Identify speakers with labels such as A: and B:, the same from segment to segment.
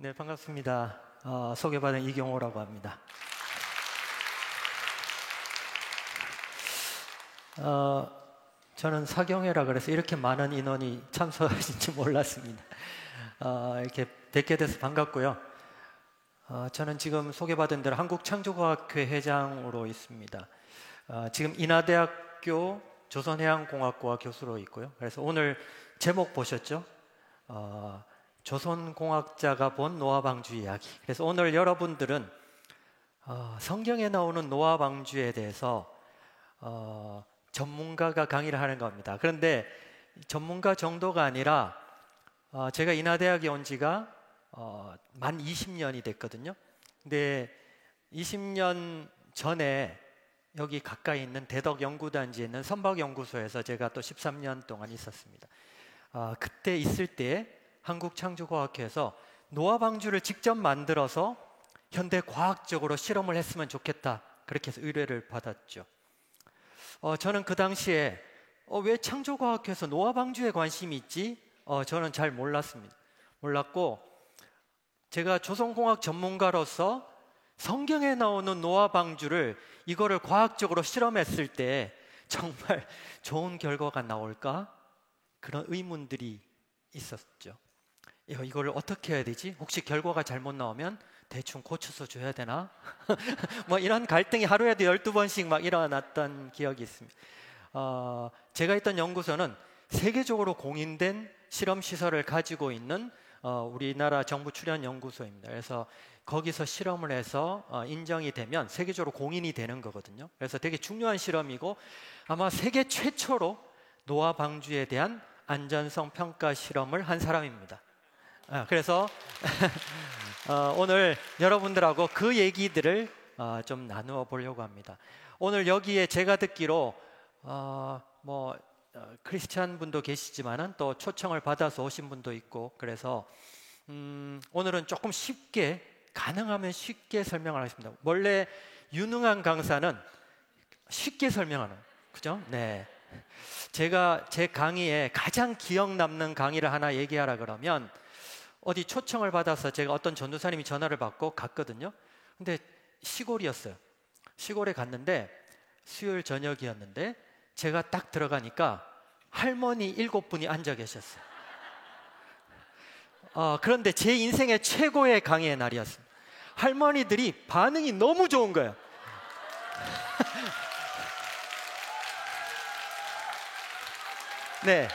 A: 네, 반갑습니다. 소개받은 이경호라고 합니다. 저는 사경회라 그래서 이렇게 많은 인원이 참석하신지 몰랐습니다. 이렇게 뵙게 돼서 반갑고요. 저는 지금 소개받은 대로 한국창조과학회 회장으로 있습니다. 지금 인하대학교 조선해양공학과 교수로 있고요. 그래서 오늘 제목 보셨죠? 조선공학자가 본 노아방주 이야기. 그래서 오늘 여러분들은 성경에 나오는 노아방주에 대해서 전문가가 강의를 하는 겁니다. 그런데 전문가 정도가 아니라 제가 인하대학에 온 지가 만 20년이 됐거든요. 근데 20년 전에 여기 가까이 있는 대덕연구단지에 있는 선박연구소에서 제가 또 13년 동안 있었습니다. 그때 있을 때 한국창조과학회에서 노아방주를 직접 만들어서 현대 과학적으로 실험을 했으면 좋겠다, 그렇게 해서 의뢰를 받았죠. 저는 그 당시에 왜 창조과학회에서 노아방주에 관심이 있지? 저는 잘 몰랐고, 제가 조선공학 전문가로서 성경에 나오는 노아방주를 이거를 과학적으로 실험했을 때 정말 좋은 결과가 나올까? 그런 의문들이 있었죠. 이걸 어떻게 해야 되지? 혹시 결과가 잘못 나오면 대충 고쳐서 줘야 되나? 뭐 이런 갈등이 하루에도 12번씩 막 일어났던 기억이 있습니다. 제가 있던 연구소는 세계적으로 공인된 실험시설을 가지고 있는 우리나라 정부 출연 연구소입니다. 그래서 거기서 실험을 해서 인정이 되면 세계적으로 공인이 되는 거거든요. 그래서 되게 중요한 실험이고, 아마 세계 최초로 노아방주에 대한 안전성 평가 실험을 한 사람입니다. 그래서 오늘 여러분들하고 그 얘기들을 좀 나누어 보려고 합니다. 오늘 여기에 제가 듣기로 크리스찬 분도 계시지만은 또 초청을 받아서 오신 분도 있고, 그래서 오늘은 조금 쉽게, 가능하면 쉽게 설명을 하겠습니다. 원래 유능한 강사는 쉽게 설명하는, 그죠? 네. 제가 제 강의에 가장 기억 남는 강의를 하나 얘기하라 그러면, 어디 초청을 받아서 제가 어떤 전도사님이 전화를 받고 갔거든요. 근데 시골이었어요. 시골에 갔는데 수요일 저녁이었는데 제가 딱 들어가니까 할머니 7분이 앉아 계셨어요. 그런데 제 인생의 최고의 강의의 날이었습니다. 할머니들이 반응이 너무 좋은 거예요. 네.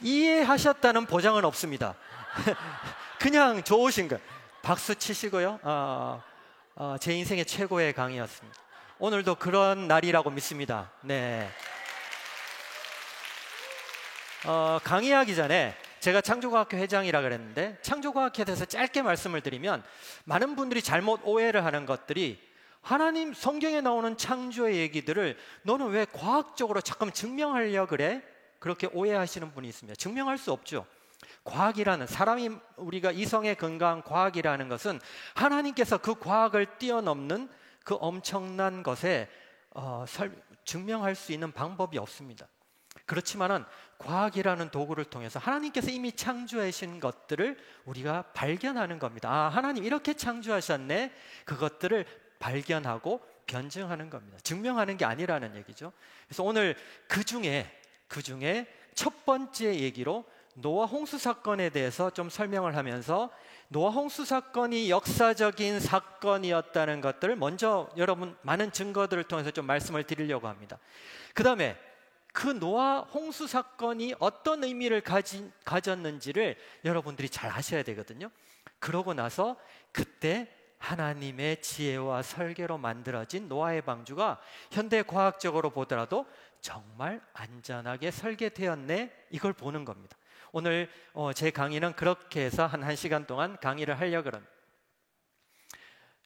A: 이해하셨다는 보장은 없습니다. 그냥 좋으신 거예요. 박수 치시고요. 제 인생의 최고의 강의였습니다. 오늘도 그런 날이라고 믿습니다. 네. 강의하기 전에 제가 창조과학회 회장이라 그랬는데, 창조과학회에 대해서 짧게 말씀을 드리면, 많은 분들이 잘못 오해를 하는 것들이, 하나님 성경에 나오는 창조의 얘기들을 너는 왜 과학적으로 잠깐 증명하려고 그래? 그렇게 오해하시는 분이 있습니다. 증명할 수 없죠. 과학이라는, 사람이, 우리가 이성에 근거한 과학이라는 것은 하나님께서 그 과학을 뛰어넘는 그 엄청난 것에 증명할 수 있는 방법이 없습니다. 그렇지만은 과학이라는 도구를 통해서 하나님께서 이미 창조하신 것들을 우리가 발견하는 겁니다. 하나님 이렇게 창조하셨네. 그것들을 발견하고 변증하는 겁니다. 증명하는 게 아니라는 얘기죠. 그래서 오늘 그 중에 첫 번째 얘기로 노아 홍수 사건에 대해서 좀 설명을 하면서, 노아 홍수 사건이 역사적인 사건이었다는 것들을 먼저 여러분 많은 증거들을 통해서 좀 말씀을 드리려고 합니다. 그 다음에 그 노아 홍수 사건이 어떤 의미를 가졌는지를 여러분들이 잘 아셔야 되거든요. 그러고 나서 그때 하나님의 지혜와 설계로 만들어진 노아의 방주가 현대 과학적으로 보더라도 정말 안전하게 설계되었네, 이걸 보는 겁니다. 오늘 제 강의는 그렇게 해서 한 1시간 동안 강의를 하려고 합니다.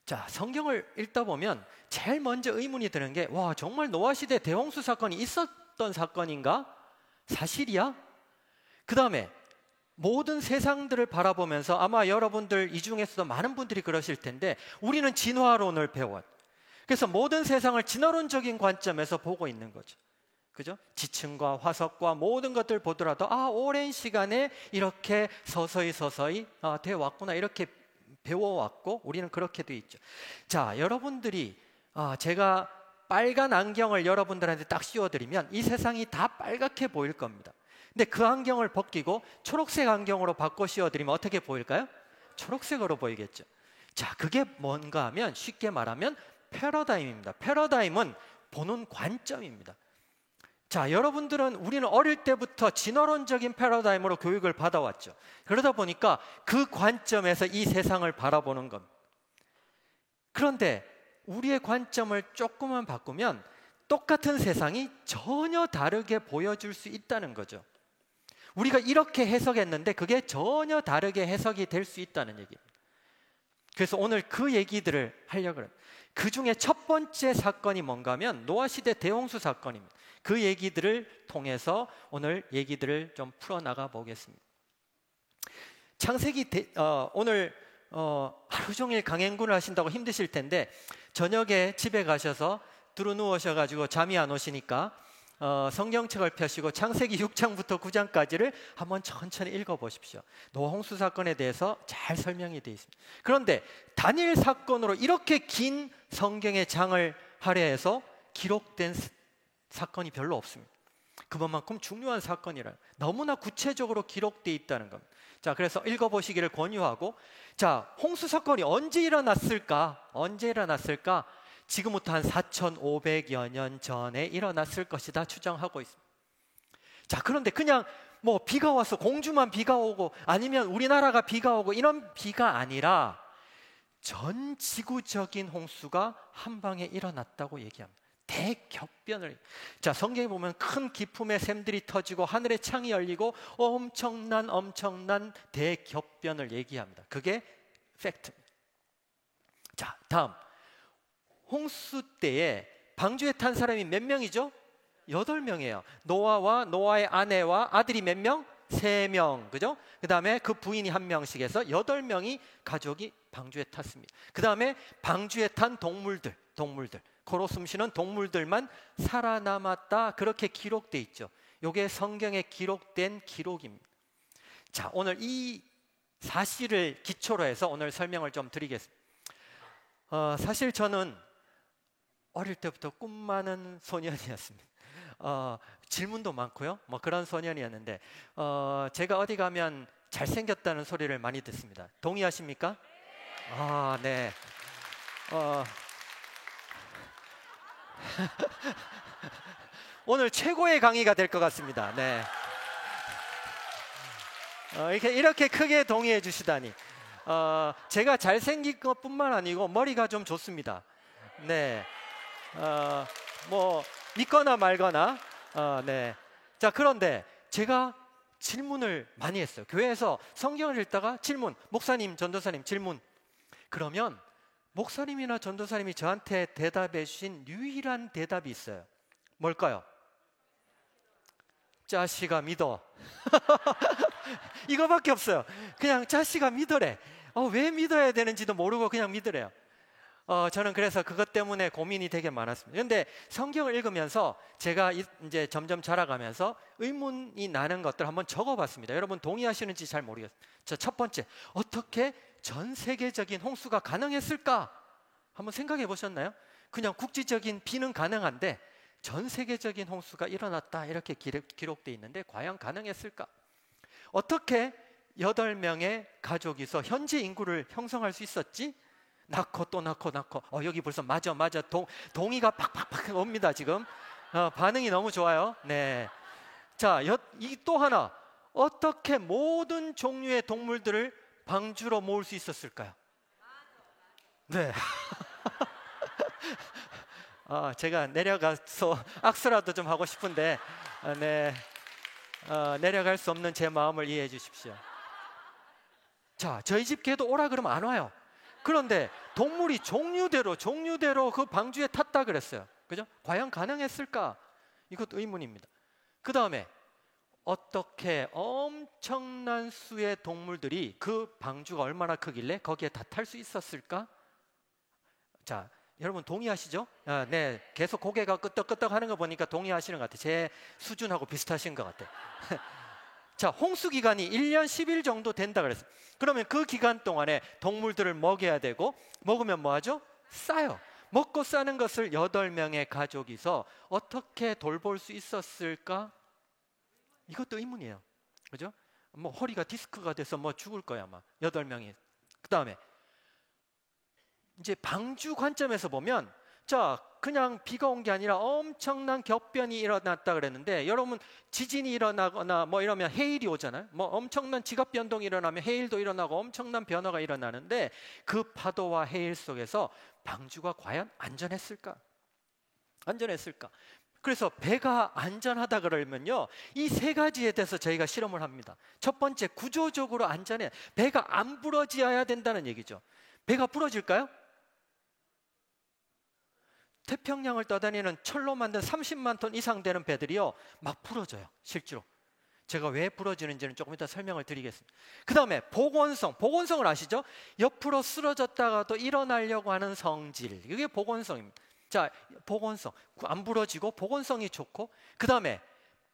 A: 자, 성경을 읽다 보면 제일 먼저 의문이 드는 게, 와, 정말 노아 시대 대홍수 사건이 있었던 사건인가? 사실이야? 그 다음에 모든 세상들을 바라보면서, 아마 여러분들 이 중에서도 많은 분들이 그러실 텐데, 우리는 진화론을 배웠. 그래서 모든 세상을 진화론적인 관점에서 보고 있는 거죠. 그죠? 지층과 화석과 모든 것들 보더라도 오랜 시간에 이렇게 서서히 되어 왔구나, 이렇게 배워왔고 우리는 그렇게 돼 있죠. 자, 여러분들이 제가 빨간 안경을 여러분들한테 딱 씌워드리면 이 세상이 다 빨갛게 보일 겁니다. 근데 그 안경을 벗기고 초록색 안경으로 바꿔 씌워드리면 어떻게 보일까요? 초록색으로 보이겠죠. 자, 그게 뭔가 하면 쉽게 말하면 패러다임입니다. 패러다임은 보는 관점입니다. 자, 여러분들은 우리는 어릴 때부터 진화론적인 패러다임으로 교육을 받아왔죠. 그러다 보니까 그 관점에서 이 세상을 바라보는 겁니다. 그런데 우리의 관점을 조금만 바꾸면 똑같은 세상이 전혀 다르게 보여줄 수 있다는 거죠. 우리가 이렇게 해석했는데 그게 전혀 다르게 해석이 될 수 있다는 얘기입니다. 그래서 오늘 그 얘기들을 하려고 해요. 그 중에 첫 번째 사건이 뭔가 하면 노아 시대 대홍수 사건입니다. 그 얘기들을 통해서 오늘 얘기들을 좀 풀어나가 보겠습니다. 창세기 오늘 하루 종일 강행군을 하신다고 힘드실 텐데 저녁에 집에 가셔서 두루누우셔가지고 잠이 안 오시니까 성경책을 펴시고 창세기 6장부터 9장까지를 한번 천천히 읽어보십시오. 노아 홍수 사건에 대해서 잘 설명이 되어 있습니다. 그런데 다니엘 사건으로 이렇게 긴 성경의 장을 할애해서 기록된 사건이 별로 없습니다. 그것만큼 중요한 사건이라 너무나 구체적으로 기록되어 있다는 겁니다. 자, 그래서 읽어보시기를 권유하고, 자, 홍수 사건이 언제 일어났을까? 지금부터 한 4,500여 년 전에 일어났을 것이다 추정하고 있습니다. 자, 그런데 그냥 뭐 비가 와서 공주만 비가 오고 아니면 우리나라가 비가 오고 이런 비가 아니라 전 지구적인 홍수가 한 방에 일어났다고 얘기합니다. 대격변을. 자, 성경에 보면 큰 기품의 샘들이 터지고 하늘의 창이 열리고 엄청난 대격변을 얘기합니다. 그게 팩트입니다. 자, 다음. 홍수 때에 방주에 탄 사람이 몇 명이죠? 8명이에요. 노아와 노아의 아내와 아들이 몇 명? 3명. 그죠? 그 다음에 그 부인이 1명씩 해서 8명이 가족이 방주에 탔습니다. 그 다음에 방주에 탄 동물들, 코로 숨쉬는 동물들만 살아남았다, 그렇게 기록되어 있죠. 이게 성경에 기록된 기록입니다. 자, 오늘 이 사실을 기초로 해서 오늘 설명을 좀 드리겠습니다. 사실 저는 어릴 때부터 꿈 많은 소년이었습니다. 질문도 많고요. 뭐 그런 소년이었는데 제가 어디 가면 잘생겼다는 소리를 많이 듣습니다. 동의하십니까? 네. 오늘 최고의 강의가 될 것 같습니다. 네. 이렇게 크게 동의해 주시다니. 제가 잘생긴 것뿐만 아니고 머리가 좀 좋습니다. 네. 뭐 믿거나 말거나. 네. 자, 그런데 제가 질문을 많이 했어요. 교회에서 성경을 읽다가 질문, 목사님, 전도사님 질문. 그러면 목사님이나 전도사님이 저한테 대답해 주신 유일한 대답이 있어요. 뭘까요? 자식아 믿어. 이거밖에 없어요. 그냥 자식아 믿으래. 왜 믿어야 되는지도 모르고 그냥 믿으래요. 저는 그래서 그것 때문에 고민이 되게 많았습니다. 그런데 성경을 읽으면서 제가 이제 점점 자라가면서 의문이 나는 것들 한번 적어봤습니다. 여러분 동의하시는지 잘 모르겠어요. 첫 번째, 어떻게 전 세계적인 홍수가 가능했을까? 한번 생각해 보셨나요? 그냥 국지적인 비는 가능한데 전 세계적인 홍수가 일어났다, 이렇게 기록되어 있는데 과연 가능했을까? 어떻게 8명의 가족이서 현재 인구를 형성할 수 있었지? 낳고 또 낳고 여기 벌써 맞아 동의가 팍팍팍 옵니다. 지금 반응이 너무 좋아요. 네. 자, 이 또 하나, 어떻게 모든 종류의 동물들을 방주로 모을 수 있었을까요? 네. 제가 내려가서 악수라도 좀 하고 싶은데 네. 내려갈 수 없는 제 마음을 이해해 주십시오. 자, 저희 집 개도 오라 그러면 안 와요. 그런데 동물이 종류대로 그 방주에 탔다 그랬어요. 그죠? 과연 가능했을까? 이것도 의문입니다. 그 다음에 어떻게 엄청난 수의 동물들이 그 방주가 얼마나 크길래 거기에 다 탈 수 있었을까? 자, 여러분 동의하시죠? 네, 계속 고개가 끄덕끄덕 하는 거 보니까 동의하시는 것 같아요. 제 수준하고 비슷하신 것 같아요. 자, 홍수 기간이 1년 10일 정도 된다 그랬어요. 그러면 그 기간 동안에 동물들을 먹여야 되고, 먹으면 뭐 하죠? 싸요. 먹고 싸는 것을 8명의 가족이서 어떻게 돌볼 수 있었을까? 이것도 의문이에요. 그죠? 뭐 허리가 디스크가 돼서 뭐 죽을 거야 아마. 8명이. 그 다음에 이제 방주 관점에서 보면, 자, 그냥 비가 온 게 아니라 엄청난 격변이 일어났다 그랬는데, 여러분 지진이 일어나거나 뭐 이러면 해일이 오잖아요. 뭐 엄청난 지각 변동이 일어나면 해일도 일어나고 엄청난 변화가 일어나는데, 그 파도와 해일 속에서 방주가 과연 안전했을까? 안전했을까? 그래서 배가 안전하다 그러면요, 이 3가지에 대해서 저희가 실험을 합니다. 첫 번째, 구조적으로 안전해. 배가 안 부러져야 된다는 얘기죠. 배가 부러질까요? 태평양을 떠다니는 철로 만든 30만 톤 이상 되는 배들이요, 막 부러져요. 실제로. 제가 왜 부러지는지는 조금 이따 설명을 드리겠습니다. 그 다음에 복원성. 복원성을 아시죠? 옆으로 쓰러졌다가도 일어나려고 하는 성질. 이게 복원성입니다. 자, 복원성. 안 부러지고 복원성이 좋고, 그 다음에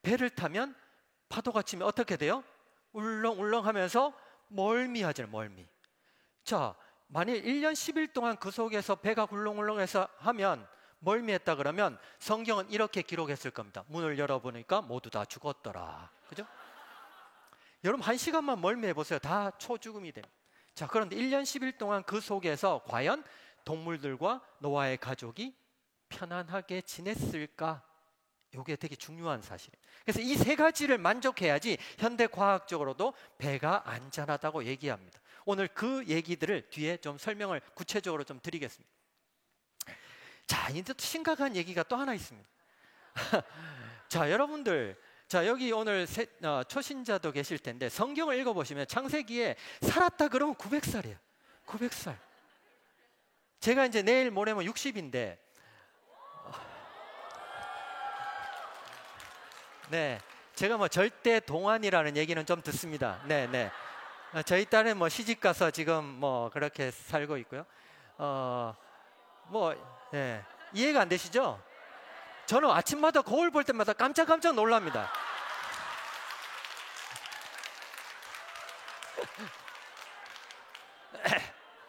A: 배를 타면 파도가 치면 어떻게 돼요? 울렁울렁 하면서 멀미하잖아요. 멀미. 자, 만일 1년 10일 동안 그 속에서 배가 굴렁굴렁해서 하면 멀미했다 그러면 성경은 이렇게 기록했을 겁니다. 문을 열어보니까 모두 다 죽었더라. 그죠? 여러분 1시간만 멀미해 보세요. 다 초죽음이 됩니다. 자, 그런데 1년 10일 동안 그 속에서 과연 동물들과 노아의 가족이 편안하게 지냈을까? 이게 되게 중요한 사실이에요. 그래서 이 3가지를 만족해야지 현대 과학적으로도 배가 안전하다고 얘기합니다. 오늘 그 얘기들을 뒤에 좀 설명을 구체적으로 좀 드리겠습니다. 자, 이제 또 심각한 얘기가 또 하나 있습니다. 자, 여러분들, 자, 여기 오늘 초신자도 계실 텐데 성경을 읽어보시면 창세기에 살았다 그러면 900살이에요. 900살. 제가 이제 내일 모레면 60인데, 네, 제가 뭐 절대 동안이라는 얘기는 좀 듣습니다. 네, 네. 저희 딸은 뭐 시집 가서 지금 뭐 그렇게 살고 있고요. 네, 이해가 안 되시죠? 저는 아침마다 거울 볼 때마다 깜짝깜짝 놀랍니다.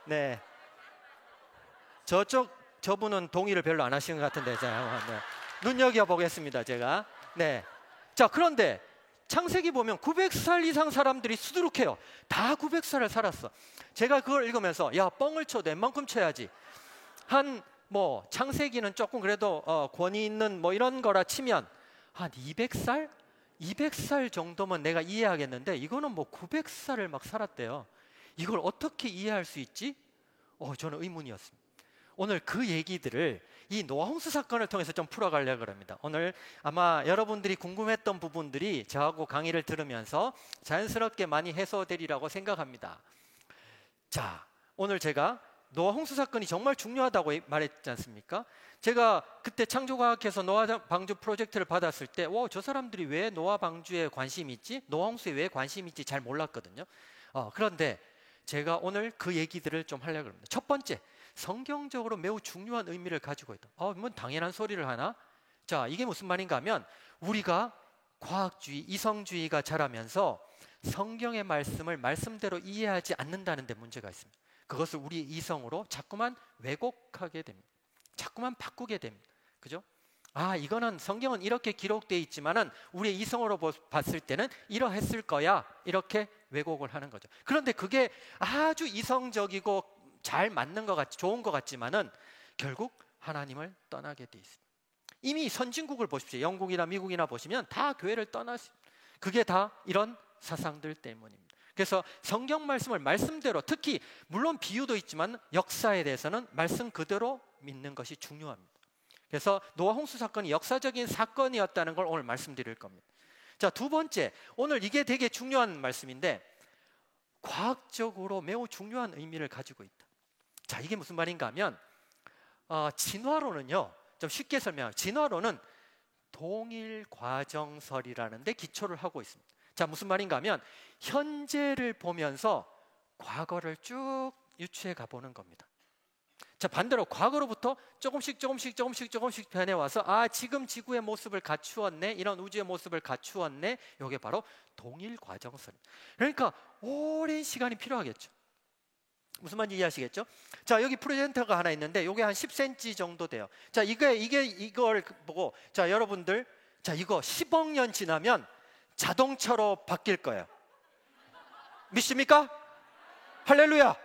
A: 네, 저분은 동의를 별로 안 하시는 것 같은데, 자, 네. 눈여겨 보겠습니다, 제가. 네, 자, 그런데 창세기 보면 900살 이상 사람들이 수두룩해요. 다 900살을 살았어. 제가 그걸 읽으면서, 야, 뻥을 쳐도 웬만큼 쳐야지. 뭐 창세기는 조금 그래도 권위 있는 뭐 이런 거라 치면 한 200살? 200살 정도면 내가 이해하겠는데, 이거는 뭐 900살을 막 살았대요. 이걸 어떻게 이해할 수 있지? 저는 의문이었습니다. 오늘 그 얘기들을 이 노아 홍수 사건을 통해서 좀 풀어가려고 합니다. 오늘 아마 여러분들이 궁금했던 부분들이 저하고 강의를 들으면서 자연스럽게 많이 해소되리라고 생각합니다. 자, 오늘 제가 노아 홍수 사건이 정말 중요하다고 말했지 않습니까? 제가 그때 창조과학회에서 노아 방주 프로젝트를 받았을 때, 저 사람들이 왜 노아 방주에 관심이 있지? 노아 홍수에 왜 관심이 있지? 잘 몰랐거든요. 그런데 제가 오늘 그 얘기들을 좀 하려고 합니다. 첫 번째, 성경적으로 매우 중요한 의미를 가지고 있다. 뭐 당연한 소리를 하나? 자, 이게 무슨 말인가 하면, 우리가 과학주의, 이성주의가 자라면서 성경의 말씀을 말씀대로 이해하지 않는다는 데 문제가 있습니다. 그것을 우리 이성으로 자꾸만 왜곡하게 됩니다. 자꾸만 바꾸게 됩니다. 그죠? 이거는 성경은 이렇게 기록되어 있지만은 우리의 이성으로 봤을 때는 이러했을 거야, 이렇게 왜곡을 하는 거죠. 그런데 그게 아주 이성적이고 잘 맞는 것 같지, 좋은 것 같지만은 결국 하나님을 떠나게 돼 있습니다. 이미 선진국을 보십시오. 영국이나 미국이나 보시면 다 교회를 떠났습니다. 그게 다 이런 사상들 때문입니다. 그래서 성경 말씀을 말씀대로, 특히 물론 비유도 있지만 역사에 대해서는 말씀 그대로 믿는 것이 중요합니다. 그래서 노아 홍수 사건이 역사적인 사건이었다는 걸 오늘 말씀드릴 겁니다. 자, 두 번째, 오늘 이게 되게 중요한 말씀인데 과학적으로 매우 중요한 의미를 가지고 있다. 자, 이게 무슨 말인가 하면 진화론은요, 좀 쉽게 설명하면 진화론은 동일 과정설이라는 데 기초를 하고 있습니다. 자, 무슨 말인가 하면 현재를 보면서 과거를 쭉 유추해 가보는 겁니다. 자, 반대로 과거로부터 조금씩 변해와서 지금 지구의 모습을 갖추었네, 이런 우주의 모습을 갖추었네. 이게 바로 동일 과정선. 그러니까 오랜 시간이 필요하겠죠. 무슨 말인지 이해하시겠죠? 자, 여기 프레젠터가 하나 있는데 이게 한 10cm 정도 돼요. 자, 이걸 보고, 자, 여러분들, 자, 이거 10억 년 지나면 자동차로 바뀔 거예요. 믿습니까? 할렐루야.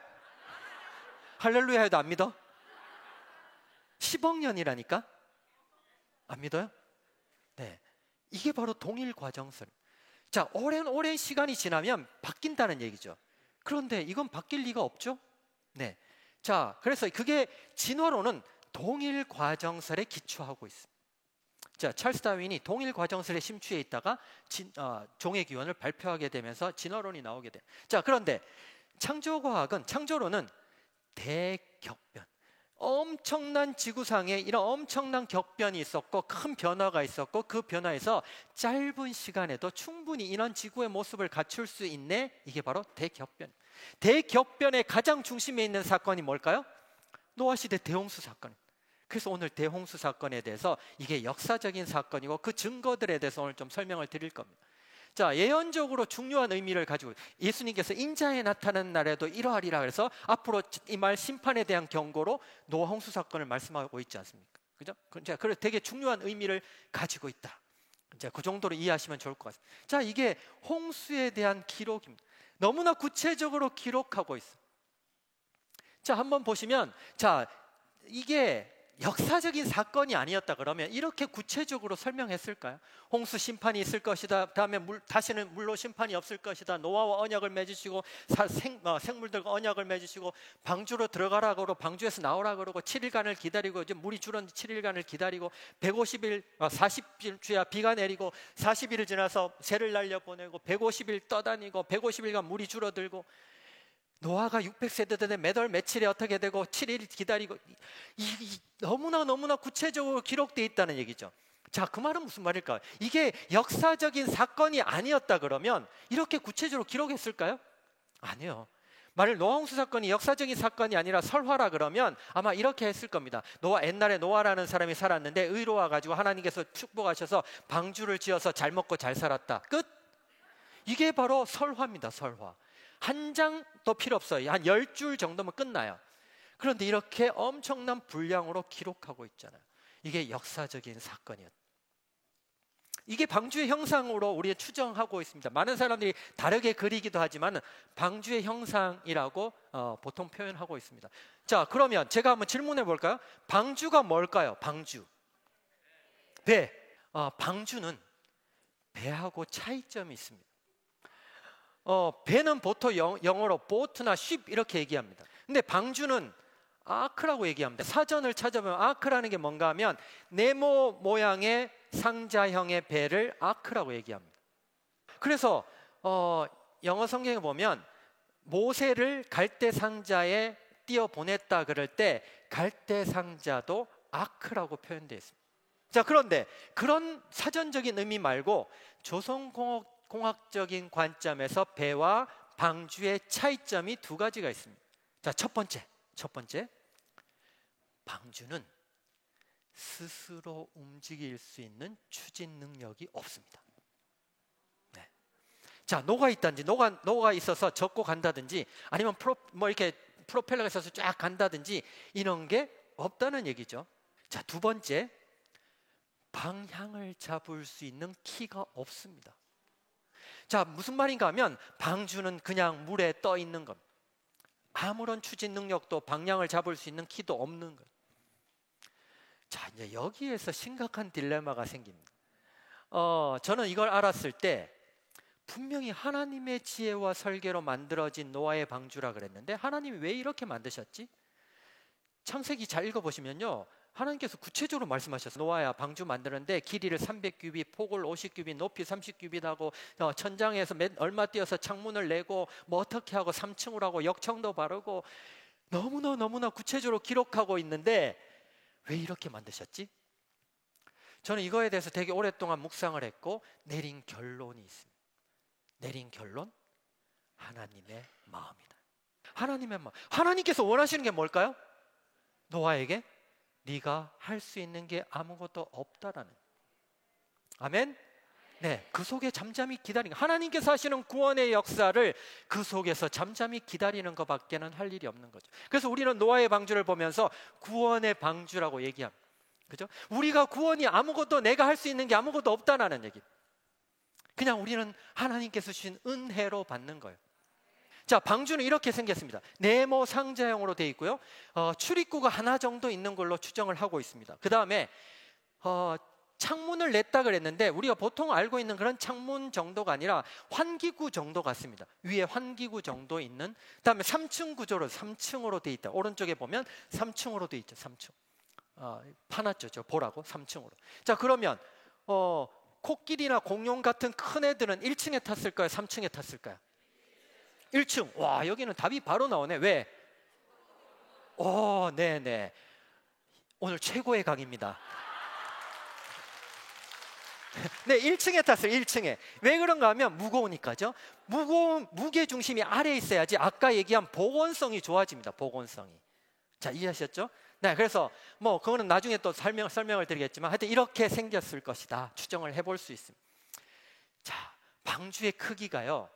A: 할렐루야 해도 안 믿어? 10억 년이라니까? 안 믿어요? 네, 이게 바로 동일 과정선. 자, 오랜 시간이 지나면 바뀐다는 얘기죠. 그런데 이건 바뀔 리가 없죠? 네. 자, 그래서 그게 진화론은 동일 과정설에 기초하고 있습니다. 자, 찰스 다윈이 동일 과정설에 심취해 있다가 종의 기원을 발표하게 되면서 진화론이 나오게 돼요. 자, 그런데 창조론은 대격변, 엄청난 지구상에 이런 엄청난 격변이 있었고 큰 변화가 있었고, 그 변화에서 짧은 시간에도 충분히 이런 지구의 모습을 갖출 수 있네. 이게 바로 대격변. 대격변의 가장 중심에 있는 사건이 뭘까요? 노아시대 대홍수 사건. 그래서 오늘 대홍수 사건에 대해서, 이게 역사적인 사건이고 그 증거들에 대해서 오늘 좀 설명을 드릴 겁니다. 자, 예언적으로 중요한 의미를 가지고, 예수님께서 인자에 나타나는 날에도 이러하리라 그래서 앞으로 이 말 심판에 대한 경고로 노아 홍수 사건을 말씀하고 있지 않습니까? 그죠? 그래서 되게 중요한 의미를 가지고 있다. 이제 그 정도로 이해하시면 좋을 것 같습니다. 자, 이게 홍수에 대한 기록입니다. 너무나 구체적으로 기록하고 있습니다. 자, 한번 보시면, 자, 이게 역사적인 사건이 아니었다 그러면 이렇게 구체적으로 설명했을까요? 홍수 심판이 있을 것이다, 다음에 다시는 물로 심판이 없을 것이다, 노아와 언약을 맺으시고 생물들과 언약을 맺으시고 방주로 들어가라 그러고 방주에서 나오라 그러고 7일간을 기다리고, 이제 물이 줄었는데 7일간을 기다리고 150일 40주야 비가 내리고 40일을 지나서 새를 날려보내고 150일 떠다니고 150일간 물이 줄어들고, 노아가 600세대 되는 몇 월 며칠에 어떻게 되고 7일 기다리고, 너무나 구체적으로 기록되어 있다는 얘기죠. 자, 그 말은 무슨 말일까요? 이게 역사적인 사건이 아니었다 그러면 이렇게 구체적으로 기록했을까요? 아니요. 만일 노아홍수 사건이 역사적인 사건이 아니라 설화라 그러면 아마 이렇게 했을 겁니다. 옛날에 노아라는 사람이 살았는데 의로워가지고 하나님께서 축복하셔서 방주를 지어서 잘 먹고 잘 살았다. 끝. 이게 바로 설화입니다. 설화. 한 장도 필요 없어요. 한 10줄 정도면 끝나요. 그런데 이렇게 엄청난 분량으로 기록하고 있잖아요. 이게 역사적인 사건이었다. 이게 방주의 형상으로 우리가 추정하고 있습니다. 많은 사람들이 다르게 그리기도 하지만 방주의 형상이라고 보통 표현하고 있습니다. 자, 그러면 제가 한번 질문해 볼까요? 방주가 뭘까요? 방주. 배. 방주는 배하고 차이점이 있습니다. 배는 보통 영어로 보트나 ship 이렇게 얘기합니다. 근데 방주는 아크라고 얘기합니다. 사전을 찾아보면 아크라는 게 뭔가 하면 네모 모양의 상자형의 배를 아크라고 얘기합니다. 그래서 영어 성경에 보면 모세를 갈대 상자에 띄어 보냈다 그럴 때 갈대 상자도 아크라고 표현되어 있습니다. 자, 그런데 그런 사전적인 의미 말고 조선공학적인 관점에서 배와 방주의 차이점이 두 가지가 있습니다. 자, 첫 번째, 방주는 스스로 움직일 수 있는 추진 능력이 없습니다. 네. 자, 노가 있다든지 노가 있어서 젓고 간다든지 아니면 이렇게 프로펠러가 있어서 쫙 간다든지 이런 게 없다는 얘기죠. 자, 두 번째, 방향을 잡을 수 있는 키가 없습니다. 자, 무슨 말인가 하면 방주는 그냥 물에 떠 있는 겁니다. 아무런 추진 능력도 방향을 잡을 수 있는 키도 없는 거예요. 자, 이제 여기에서 심각한 딜레마가 생깁니다. 저는 이걸 알았을 때 분명히 하나님의 지혜와 설계로 만들어진 노아의 방주라 그랬는데 하나님이 왜 이렇게 만드셨지? 창세기 잘 읽어보시면요, 하나님께서 구체적으로 말씀하셨어요. 노아야, 방주 만드는데 길이를 300규빗, 폭을 50규빗, 높이 30규빗 하고 천장에서 얼마 띄어서 창문을 내고 뭐 어떻게 하고 3층으로 하고 역청도 바르고 너무나 구체적으로 기록하고 있는데 왜 이렇게 만드셨지? 저는 이거에 대해서 되게 오랫동안 묵상을 했고 내린 결론이 있습니다. 내린 결론? 하나님의 마음이다. 하나님의 마음. 하나님께서 원하시는 게 뭘까요? 노아에게 네가 할 수 있는 게 아무것도 없다라는. 아멘. 네, 그 속에 잠잠히 기다리는, 하나님께서 하시는 구원의 역사를 그 속에서 잠잠히 기다리는 것밖에는 할 일이 없는 거죠. 그래서 우리는 노아의 방주를 보면서 구원의 방주라고 얘기합니다. 그죠? 우리가 구원이 아무것도, 내가 할 수 있는 게 아무것도 없다라는 얘기. 그냥 우리는 하나님께서 주신 은혜로 받는 거예요. 자, 방주는 이렇게 생겼습니다. 네모 상자형으로 되어 있고요. 출입구가 하나 정도 있는 걸로 추정을 하고 있습니다. 그 다음에 창문을 냈다 그랬는데 우리가 보통 알고 있는 그런 창문 정도가 아니라 환기구 정도 같습니다. 위에 환기구 정도 있는, 그 다음에 3층 구조로 3층으로 되어 있다. 오른쪽에 보면 3층으로 되어 있죠. 3층. 파놨죠. 저 보라고 3층으로. 자, 그러면 코끼리나 공룡 같은 큰 애들은 1층에 탔을까요? 3층에 탔을까요? 1층. 와, 여기는 답이 바로 나오네. 왜? 네네. 오늘 최고의 강의입니다. 네, 1층에 탔어요. 1층에. 왜 그런가 하면 무거우니까죠. 무게 중심이 아래에 있어야지 아까 얘기한 복원성이 좋아집니다. 복원성이. 자, 이해하셨죠? 네, 그래서 뭐 그거는 나중에 또 설명을 드리겠지만 하여튼 이렇게 생겼을 것이다. 추정을 해볼 수 있습니다. 자, 방주의 크기가요,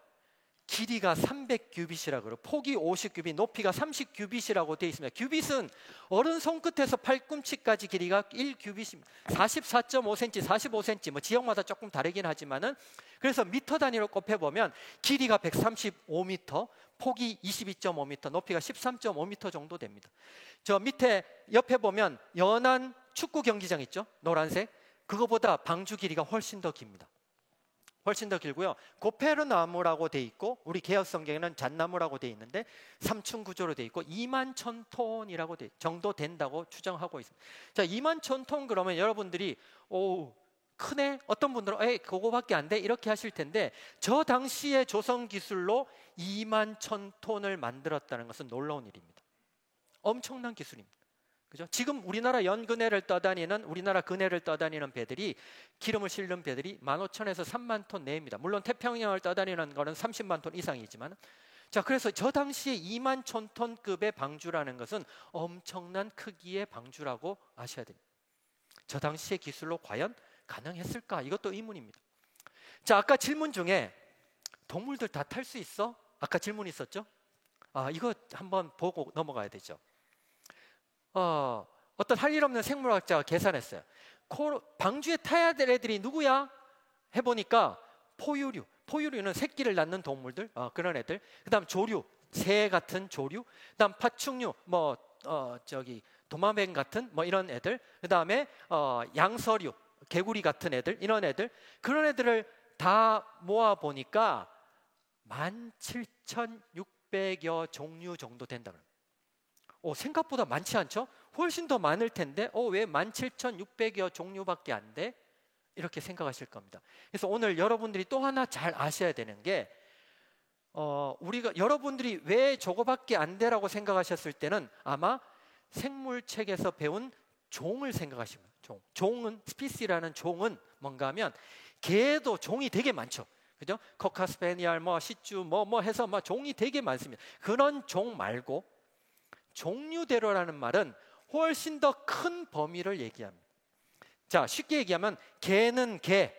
A: 길이가 300규빗이라고 그러고 폭이 50규빗, 높이가 30규빗이라고 되어 있습니다. 규빗은 어른 손끝에서 팔꿈치까지 길이가 1규빗입니다. 44.5cm, 45cm, 뭐 지역마다 조금 다르긴 하지만은, 그래서 미터 단위로 곱해보면 길이가 135m, 폭이 22.5m, 높이가 13.5m 정도 됩니다. 저 밑에 옆에 보면 연안 축구 경기장 있죠? 노란색. 그거보다 방주 길이가 훨씬 더 깁니다. 훨씬 더 길고요. 고페르나무라고 돼 있고, 우리 개역 성경에는 잣나무라고 돼 있는데 3층 구조로 돼 있고 2만 1,000톤이라고 정도 된다고 추정하고 있습니다. 자, 2만 1,000톤 그러면 여러분들이 크네? 어떤 분들은 그거밖에 안 돼? 이렇게 하실 텐데, 저 당시의 조선 기술로 2만 1,000톤을 만들었다는 것은 놀라운 일입니다. 엄청난 기술입니다. 그죠? 지금 우리나라 연근해를 떠다니는, 우리나라 근해를 떠다니는 배들이, 기름을 실는 배들이 15,000에서 3만 톤 내입니다. 물론 태평양을 떠다니는 거는 30만 톤 이상이지만, 자, 그래서 저 당시에 2만 1,000톤급의 방주라는 것은 엄청난 크기의 방주라고 아셔야 됩니다. 저 당시의 기술로 과연 가능했을까? 이것도 의문입니다. 자, 아까 질문 중에 동물들 다 탈 수 있어? 아까 질문 있었죠? 이거 한번 보고 넘어가야 되죠. 어떤 할 일 없는 생물학자가 계산했어요. 방주에 타야 될 애들이 누구야? 해보니까 포유류는 새끼를 낳는 동물들, 그런 애들. 그다음 조류, 새 같은 조류. 그다음 파충류, 도마뱀 같은 이런 애들. 그다음에 양서류, 개구리 같은 애들, 이런 애들. 그런 애들을 다 모아 보니까 17,600여 종류 정도 된다. 생각보다 많지 않죠? 훨씬 더 많을 텐데 왜 17,600여 종류밖에 안 돼? 이렇게 생각하실 겁니다. 그래서 오늘 여러분들이 또 하나 잘 아셔야 되는 게, 여러분들이 왜 저거밖에 안 돼라고 생각하셨을 때는 아마 생물책에서 배운 종을 생각하시면, 종은, 스피시라는 종은 뭔가 하면, 개도 종이 되게 많죠. 그죠? 코카스페니알, 시쭈, 해서 종이 되게 많습니다. 그런 종 말고 종류대로라는 말은 훨씬 더 큰 범위를 얘기합니다. 자, 쉽게 얘기하면 개는 개,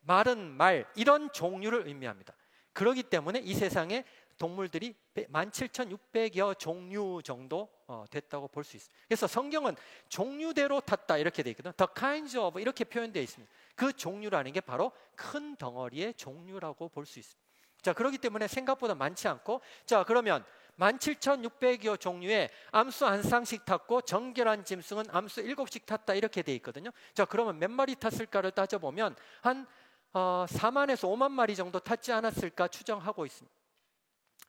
A: 말은 말, 이런 종류를 의미합니다. 그렇기 때문에 이 세상에 동물들이 17,600여 종류 정도 됐다고 볼 수 있습니다. 그래서 성경은 종류대로 탔다 이렇게 되어 있거든요. The kinds of 이렇게 표현되어 있습니다. 그 종류라는 게 바로 큰 덩어리의 종류라고 볼 수 있습니다. 자, 그렇기 때문에 생각보다 많지 않고, 자, 그러면 17,600여 종류의 암수 한 쌍씩 탔고 정결한 짐승은 암수 7씩 탔다 이렇게 돼 있거든요. 자, 그러면 몇 마리 탔을까를 따져보면 한 4만에서 5만 마리 정도 탔지 않았을까 추정하고 있습니다.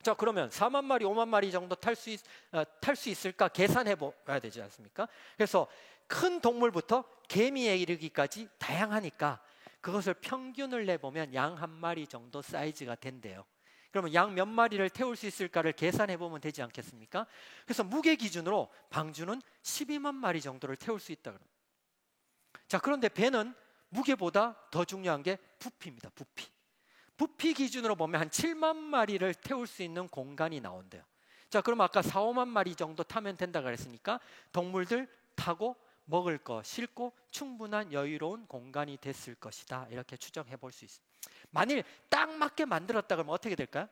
A: 자, 그러면 4만 마리, 5만 마리 정도 탈 수 있을까 계산해 봐야 되지 않습니까? 그래서 큰 동물부터 개미에 이르기까지 다양하니까 그것을 평균을 내보면 양 한 마리 정도 사이즈가 된대요. 그러면 양 몇 마리를 태울 수 있을까를 계산해 보면 되지 않겠습니까? 그래서 무게 기준으로 방주는 12만 마리 정도를 태울 수 있다. 자, 그런데 배는 무게보다 더 중요한 게 부피입니다. 부피 기준으로 보면 한 7만 마리를 태울 수 있는 공간이 나온대요. 자, 그럼 아까 4, 5만 마리 정도 타면 된다 그랬으니까 동물들 타고 먹을 거 싣고 충분한 여유로운 공간이 됐을 것이다. 이렇게 추정해 볼 수 있습니다. 만일 딱 맞게 만들었다 그러면 어떻게 될까요?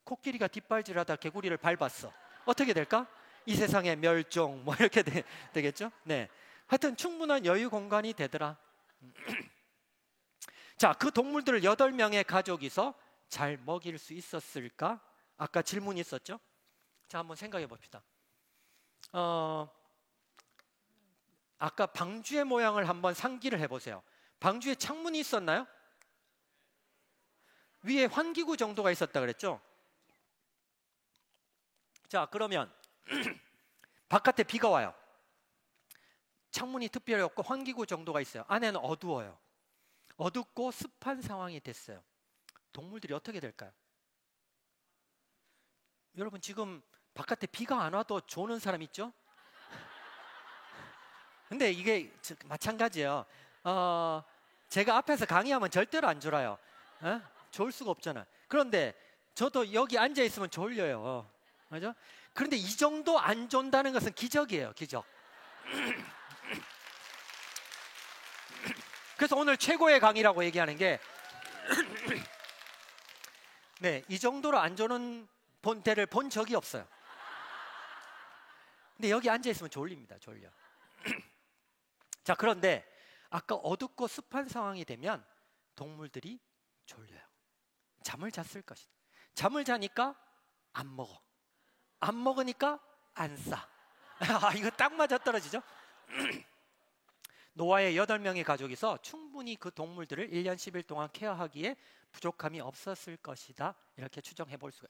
A: 코끼리가 뒷발질하다 개구리를 밟았어. 어떻게 될까? 이 세상의 멸종 뭐 이렇게 되겠죠? 네. 하여튼 충분한 여유 공간이 되더라. 자, 그 동물들을 8명의 가족이서 잘 먹일 수 있었을까? 아까 질문이 있었죠? 자, 한번 생각해 봅시다. 아까 방주의 모양을 한번 상기를 해보세요. 방주에 창문이 있었나요? 위에 환기구 정도가 있었다 그랬죠? 자, 그러면 바깥에 비가 와요. 창문이 특별히 없고 환기구 정도가 있어요. 안에는 어두워요. 어둡고 습한 상황이 됐어요. 동물들이 어떻게 될까요? 여러분, 지금 바깥에 비가 안 와도 조는 사람 있죠? 근데 이게 마찬가지예요. 제가 앞에서 강의하면 절대로 안 졸아요. 졸 수가 없잖아. 그런데 저도 여기 앉아 있으면 졸려요. 맞아? 그런데 이 정도 안 존다는 것은 기적이에요, 기적. 그래서 오늘 최고의 강의라고 얘기하는 게 네, 이 정도로 안 조는 때를 본 적이 없어요. 근데 여기 앉아 있으면 졸립니다, 졸려. 자, 그런데 아까 어둡고 습한 상황이 되면 동물들이 졸려요. 잠을 잤을 것이다. 잠을 자니까 안 먹어. 안 먹으니까 안 싸. 이거 딱 맞아 떨어지죠? 노아의 8명의 가족이서 충분히 그 동물들을 1년 10일 동안 케어하기에 부족함이 없었을 것이다. 이렇게 추정해 볼 수가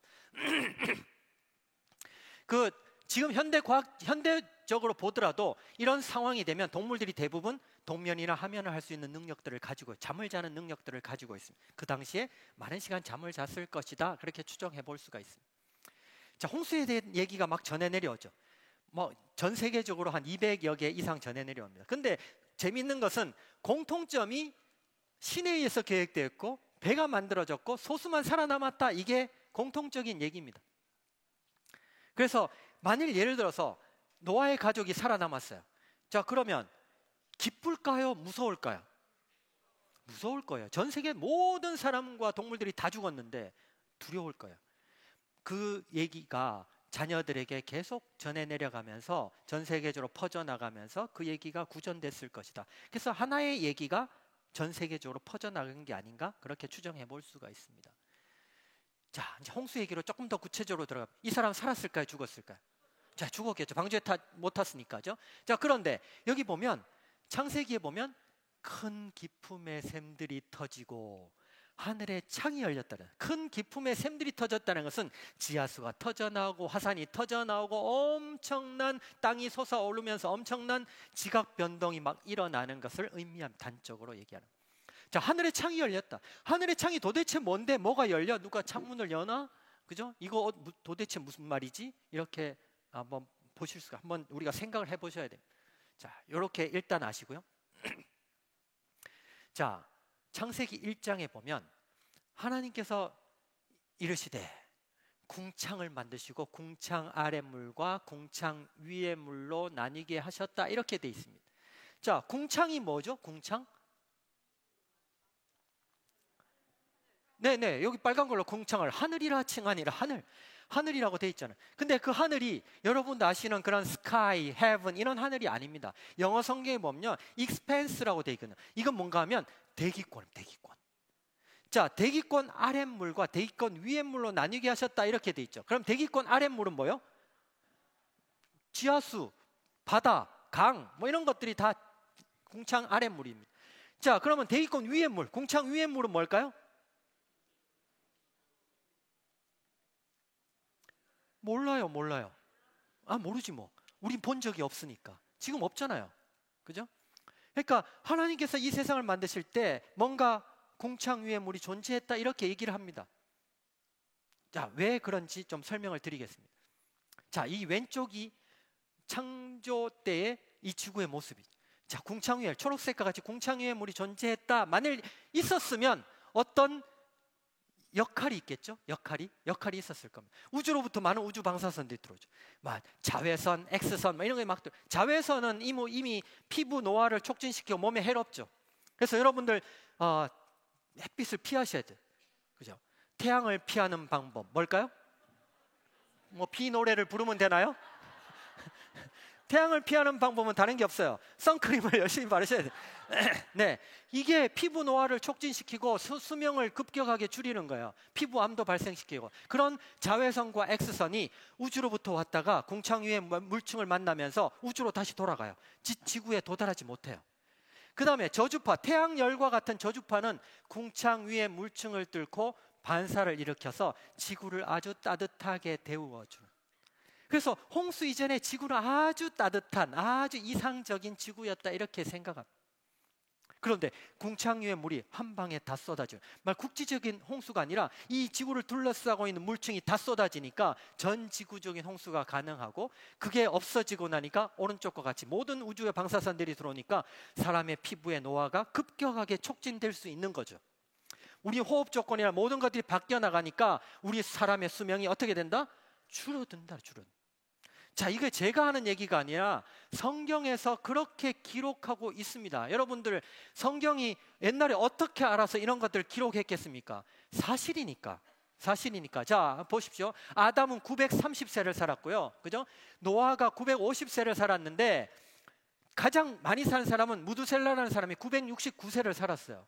A: 있어요. 지금 현대적으로 보더라도 이런 상황이 되면 동물들이 대부분 동면이나 하면을 할 수 있는 능력들을 가지고, 잠을 자는 능력들을 가지고 있습니다. 그 당시에 많은 시간 잠을 잤을 것이다. 그렇게 추정해 볼 수가 있습니다. 자, 홍수에 대한 얘기가 막 전해 내려오죠. 뭐 전 세계적으로 한 200여 개 이상 전해 내려옵니다. 근데 재밌는 것은 공통점이 신에 의해서 계획되었고 배가 만들어졌고 소수만 살아남았다. 이게 공통적인 얘기입니다. 그래서 만일 예를 들어서 노아의 가족이 살아남았어요. 자, 그러면 기쁠까요? 무서울까요? 무서울 거예요. 전 세계 모든 사람과 동물들이 다 죽었는데 두려울 거예요. 그 얘기가 자녀들에게 계속 전해 내려가면서 전 세계적으로 퍼져나가면서 그 얘기가 구전됐을 것이다. 그래서 하나의 얘기가 전 세계적으로 퍼져나간 게 아닌가? 그렇게 추정해 볼 수가 있습니다. 자, 이제 홍수 얘기로 조금 더 구체적으로 들어가. 이 사람 살았을까요? 죽었을까요? 자, 죽었겠죠. 방주에 못 탔으니까죠. 자, 그런데 여기 보면 창세기에 보면 큰 기품의 샘들이 터지고 하늘에 창이 열렸다는, 큰 기품의 샘들이 터졌다는 것은 지하수가 터져나오고 화산이 터져나오고 엄청난 땅이 솟아오르면서 엄청난 지각 변동이 막 일어나는 것을 의미합니다. 단적으로 얘기하는. 자, 하늘의 창이 열렸다. 하늘의 창이 도대체 뭔데? 뭐가 열려? 누가 창문을 여나? 그죠? 이거 도대체 무슨 말이지? 이렇게 한번 보실 수가, 한번 우리가 생각을 해보셔야 돼요. 자, 이렇게 일단 아시고요. 자, 창세기 1장에 보면 하나님께서 이르시되 궁창을 만드시고 궁창 아래 물과 궁창 위의 물로 나뉘게 하셨다. 이렇게 돼 있습니다. 자, 궁창이 뭐죠? 궁창? 네네, 여기 빨간 걸로 궁창을 하늘이라 칭하니라. 하늘이라고 돼 있잖아요. 근데 그 하늘이 여러분도 아시는 그런 sky, heaven 이런 하늘이 아닙니다. 영어 성경에 보면 expanse라고 돼 있거든요. 이건 뭔가 하면 대기권. 자, 대기권 아랫물과 대기권 위에물로 나뉘게 하셨다. 이렇게 돼 있죠. 그럼 대기권 아랫물은 뭐예요? 지하수, 바다, 강 뭐 이런 것들이 다 궁창 아랫물입니다. 자, 그러면 대기권 위에물, 궁창 위에물은 뭘까요? 몰라요. 모르지 뭐. 우린 본 적이 없으니까. 지금 없잖아요. 그죠? 그러니까 하나님께서 이 세상을 만드실 때 뭔가 궁창 위에 물이 존재했다. 이렇게 얘기를 합니다. 자, 왜 그런지 좀 설명을 드리겠습니다. 자, 이 왼쪽이 창조 때의 이 지구의 모습이죠. 자, 궁창 위에, 초록색과 같이 궁창 위에 물이 존재했다. 만일 있었으면 어떤 역할이 있겠죠? 역할이 있었을 겁니다. 우주로부터 많은 우주 방사선들이 들어오죠. 막 자외선, X선 이런 게 막 자외선은 이미 피부 노화를 촉진시키고 몸에 해롭죠. 그래서 여러분들 햇빛을 피하셔야 돼요. 그죠? 태양을 피하는 방법 뭘까요? 뭐 비 노래를 부르면 되나요? 태양을 피하는 방법은 다른 게 없어요. 선크림을 열심히 바르셔야 돼요. 네, 이게 피부 노화를 촉진시키고 수명을 급격하게 줄이는 거예요. 피부암도 발생시키고. 그런 자외선과 X선이 우주로부터 왔다가 궁창 위의 물층을 만나면서 우주로 다시 돌아가요. 지구에 도달하지 못해요. 그 다음에 저주파, 태양열과 같은 저주파는 궁창 위의 물층을 뚫고 반사를 일으켜서 지구를 아주 따뜻하게 데워주는. 그래서 홍수 이전에 지구는 아주 따뜻한 아주 이상적인 지구였다 이렇게 생각합니다. 그런데 궁창 위의 물이 한 방에 다 쏟아져요. 말 국지적인 홍수가 아니라 이 지구를 둘러싸고 있는 물층이 다 쏟아지니까 전 지구적인 홍수가 가능하고, 그게 없어지고 나니까 오른쪽과 같이 모든 우주의 방사선들이 들어오니까 사람의 피부의 노화가 급격하게 촉진될 수 있는 거죠. 우리 호흡 조건이나 모든 것들이 바뀌어 나가니까 우리 사람의 수명이 어떻게 된다? 줄어든다. 자, 이게 제가 하는 얘기가 아니라 성경에서 그렇게 기록하고 있습니다. 여러분들, 성경이 옛날에 어떻게 알아서 이런 것들을 기록했겠습니까? 사실이니까. 자, 보십시오. 아담은 930세를 살았고요. 그죠? 노아가 950세를 살았는데 가장 많이 산 사람은 무두셀라라는 사람이 969세를 살았어요.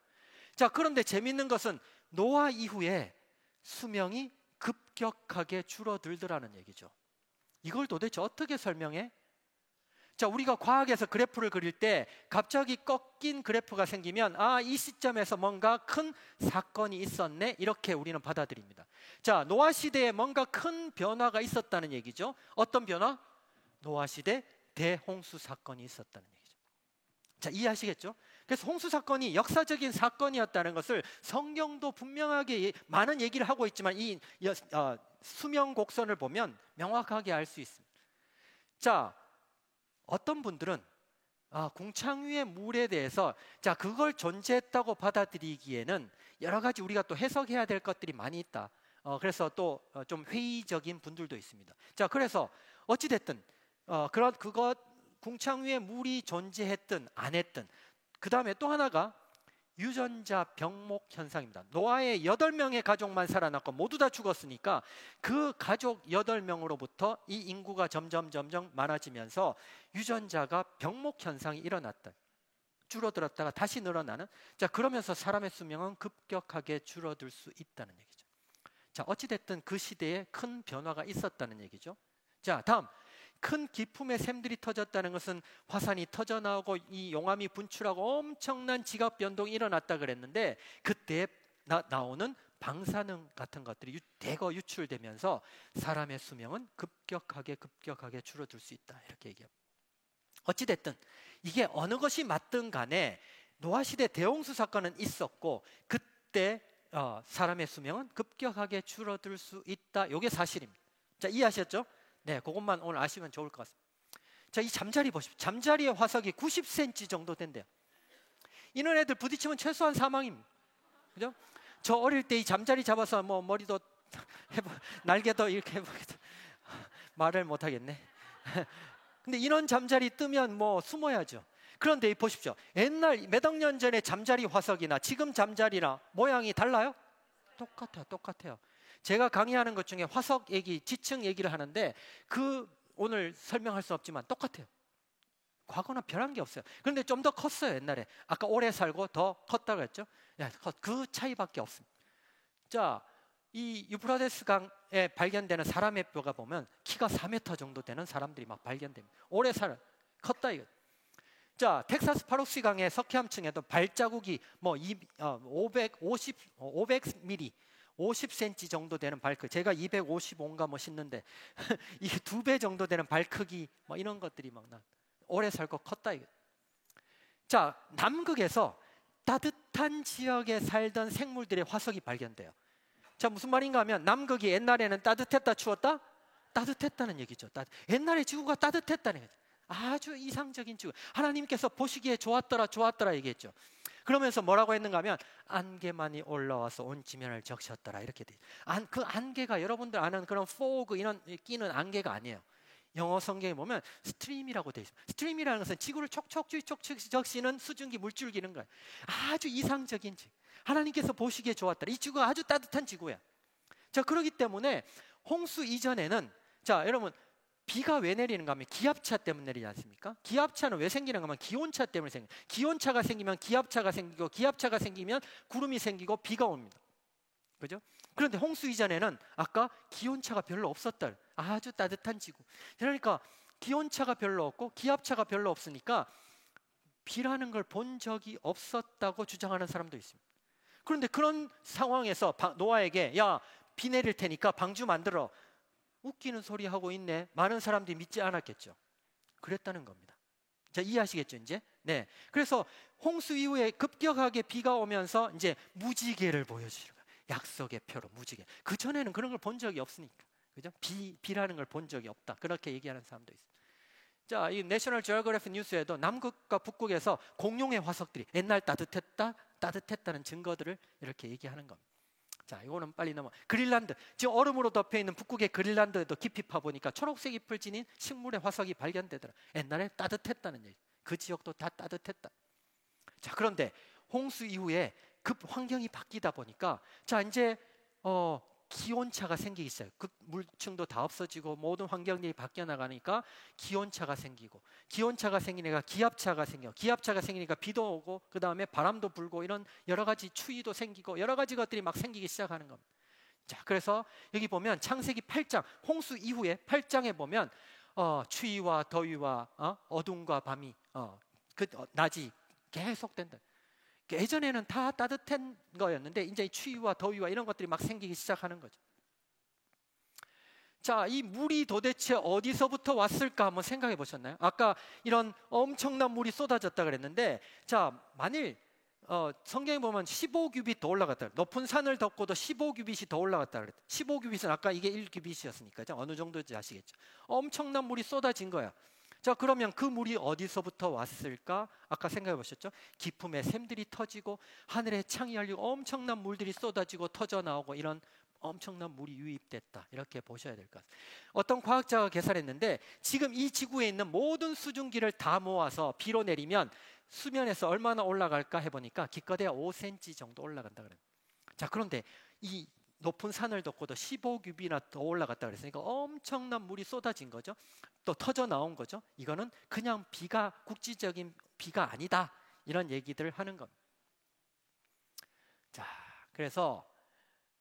A: 자, 그런데 재밌는 것은 노아 이후에 수명이 급격하게 줄어들더라는 얘기죠. 이걸 도대체 어떻게 설명해? 자, 우리가 과학에서 그래프를 그릴 때 갑자기 꺾인 그래프가 생기면 이 시점에서 뭔가 큰 사건이 있었네 이렇게 우리는 받아들입니다. 자, 노아 시대에 뭔가 큰 변화가 있었다는 얘기죠. 어떤 변화? 노아 시대 대홍수 사건이 있었다는 얘기죠. 자, 이해하시겠죠? 그래서 홍수 사건이 역사적인 사건이었다는 것을 성경도 분명하게 많은 얘기를 하고 있지만 이 수명 곡선을 보면 명확하게 알 수 있습니다. 자, 어떤 분들은 궁창 위의 물에 대해서 그걸 존재했다고 받아들이기에는 여러 가지 우리가 또 해석해야 될 것들이 많이 있다. 그래서 또 좀 회의적인 분들도 있습니다. 자, 그래서 어찌 됐든 그것 궁창 위에 물이 존재했든 안 했든, 그 다음에 또 하나가 유전자 병목 현상입니다. 노아의 8명의 가족만 살아났고 모두 다 죽었으니까 그 가족 8명으로부터 이 인구가 점점 많아지면서 유전자가 병목 현상이 일어났다. 줄어들었다가 다시 늘어나는. 자, 그러면서 사람의 수명은 급격하게 줄어들 수 있다는 얘기죠. 자, 어찌됐든 그 시대에 큰 변화가 있었다는 얘기죠. 자, 다음. 큰 기품의 샘들이 터졌다는 것은 화산이 터져나오고 이 용암이 분출하고 엄청난 지각 변동이 일어났다 그랬는데, 그때 나오는 방사능 같은 것들이 대거 유출되면서 사람의 수명은 급격하게 줄어들 수 있다 이렇게 얘기합니다. 어찌됐든 이게 어느 것이 맞든 간에 노아 시대 대홍수 사건은 있었고 그때 사람의 수명은 급격하게 줄어들 수 있다. 이게 사실입니다. 자, 이해하셨죠? 네, 그것만 오늘 아시면 좋을 것 같습니다. 자, 이 잠자리 보십시오. 잠자리의 화석이 90cm 정도 된대요. 이런 애들 부딪히면 최소한 사망입니다. 그죠? 저 어릴 때 이 잠자리 잡아서 뭐 머리도 날개도 이렇게 해보기도 말을 못 하겠네. 근데 이런 잠자리 뜨면 뭐 숨어야죠. 그런데 보십시오. 옛날 몇 억 년 전에 잠자리 화석이나 지금 잠자리나 모양이 달라요? 똑같아요. 제가 강의하는 것 중에 화석 얘기, 지층 얘기를 하는데 오늘 설명할 수 없지만 똑같아요. 과거나 별한 게 없어요. 그런데 좀 더 컸어요. 옛날에 아까 오래 살고 더 컸다고 했죠. 그 차이밖에 없습니다. 자, 이 유프라데스 강에 발견되는 사람의 뼈가 보면 키가 4m 정도 되는 사람들이 막 발견됩니다. 오래 컸다 이거. 자, 텍사스 파록시 강의 석회암층에도 발자국이 500mm 50cm 정도 되는 발크기, 제가 255인가 씻는데 이게 2배 정도 되는 발크기 이런 것들이 막 오래 살고 컸다 이거. 자, 남극에서 따뜻한 지역에 살던 생물들의 화석이 발견돼요. 자, 무슨 말인가 하면 남극이 옛날에는 따뜻했다 추웠다? 따뜻했다는 얘기죠. 옛날에 지구가 따뜻했다는 얘기죠. 아주 이상적인 지구. 하나님께서 보시기에 좋았더라 얘기했죠. 그러면서 뭐라고 했는가 하면 안개만이 올라와서 온 지면을 적셨더라 이렇게 돼. 그 안개가 여러분들 아는 그런 포그 이런 끼는 안개가 아니에요. 영어 성경에 보면 스트림이라고 돼 있습니다. 스트림이라는 것은 지구를 촉촉히 적시는 수증기 물줄기는 거예요. 아주 이상적인 지구. 하나님께서 보시기에 좋았더라. 이 지구가 아주 따뜻한 지구야. 자, 그렇기 때문에 홍수 이전에는, 자, 여러분, 비가 왜 내리는가 하면 기압차 때문에 내리지 않습니까? 기압차는 왜 생기는가 하면 기온차 때문에 생겨요. 기온차가 생기면 기압차가 생기고, 기압차가 생기면 구름이 생기고 비가 옵니다. 그죠? 그런데 홍수 이전에는 아까 기온차가 별로 없었다. 아주 따뜻한 지구. 그러니까 기온차가 별로 없고 기압차가 별로 없으니까 비라는 걸 본 적이 없었다고 주장하는 사람도 있습니다. 그런데 그런 상황에서 노아에게 야, 비 내릴 테니까 방주 만들어. 웃기는 소리 하고 있네. 많은 사람들이 믿지 않았겠죠. 그랬다는 겁니다. 자, 이해하시겠죠, 이제? 네. 그래서 홍수 이후에 급격하게 비가 오면서 이제 무지개를 보여주는 거예요. 약속의 표로 무지개. 그 전에는 그런 걸 본 적이 없으니까. 그죠? 비라는 걸 본 적이 없다. 그렇게 얘기하는 사람도 있습니다. 자, 이 내셔널 지오그래피 뉴스에도 남극과 북극에서 공룡의 화석들이 옛날 따뜻했다는 증거들을 이렇게 얘기하는 겁니다. 자, 이거는 빨리 넘어. 그린란드, 지금 얼음으로 덮여 있는 북극의 그린란드에도 깊이 파보니까 초록색 잎을 지닌 식물의 화석이 발견되더라. 옛날에 따뜻했다는 얘기. 그 지역도 다 따뜻했다. 자, 그런데 홍수 이후에 급 환경이 바뀌다 보니까 자, 이제 기온차가 생기기 시작해요. 물층도 다 없어지고 모든 환경들이 바뀌어 나가니까 기온차가 생기고, 기온차가 생기니까 기압차가 생겨, 기압차가 생기니까 비도 오고, 그 다음에 바람도 불고, 이런 여러 가지 추위도 생기고 여러 가지 것들이 막 생기기 시작하는 겁니다. 자, 그래서 여기 보면 창세기 8장 홍수 이후에 8장에 보면 추위와 더위와 어둠과 밤이 낮이 계속된다. 예전에는 다 따뜻한 거였는데 이제 이 추위와 더위와 이런 것들이 막 생기기 시작하는 거죠. 자, 이 물이 도대체 어디서부터 왔을까 한번 생각해 보셨나요? 아까 이런 엄청난 물이 쏟아졌다 그랬는데, 자, 만일 성경에 보면 15규빗 더 올라갔다, 높은 산을 덮고도 15규빗이 더 올라갔다 그랬다. 15규빗은 아까 이게 1규빗이었으니까 어느 정도인지 아시겠죠? 엄청난 물이 쏟아진 거야. 자, 그러면 그 물이 어디서부터 왔을까? 아까 생각해 보셨죠? 깊음에 샘들이 터지고 하늘에 창이 열리고 엄청난 물들이 쏟아지고 터져 나오고 이런 엄청난 물이 유입됐다. 이렇게 보셔야 될 것 같아요. 어떤 과학자가 계산했는데 지금 이 지구에 있는 모든 수증기를 다 모아서 비로 내리면 수면에서 얼마나 올라갈까 해보니까 기껏해야 5cm 정도 올라간다 그래요. 자, 그런데 이 높은 산을 덮고도 15규빗이나 더 올라갔다 그랬으니까 엄청난 물이 쏟아진 거죠. 또 터져 나온 거죠. 이거는 그냥 비가 국지적인 비가 아니다, 이런 얘기들을 하는 겁니다. 자, 그래서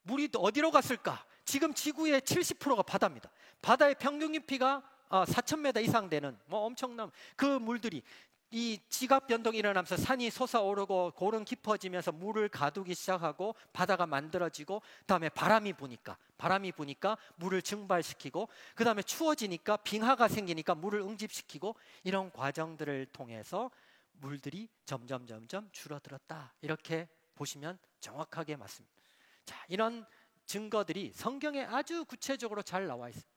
A: 물이 어디로 갔을까? 지금 지구의 70%가 바다입니다. 바다의 평균 깊이가 4,000m 이상 되는 엄청난 그 물들이 이 지각 변동이 일어나면서 산이 솟아오르고 고름 깊어지면서 물을 가두기 시작하고 바다가 만들어지고, 그다음에 바람이 부니까 물을 증발시키고, 그다음에 추워지니까 빙하가 생기니까 물을 응집시키고, 이런 과정들을 통해서 물들이 점점 줄어들었다, 이렇게 보시면 정확하게 맞습니다. 자, 이런 증거들이 성경에 아주 구체적으로 잘 나와 있습니다.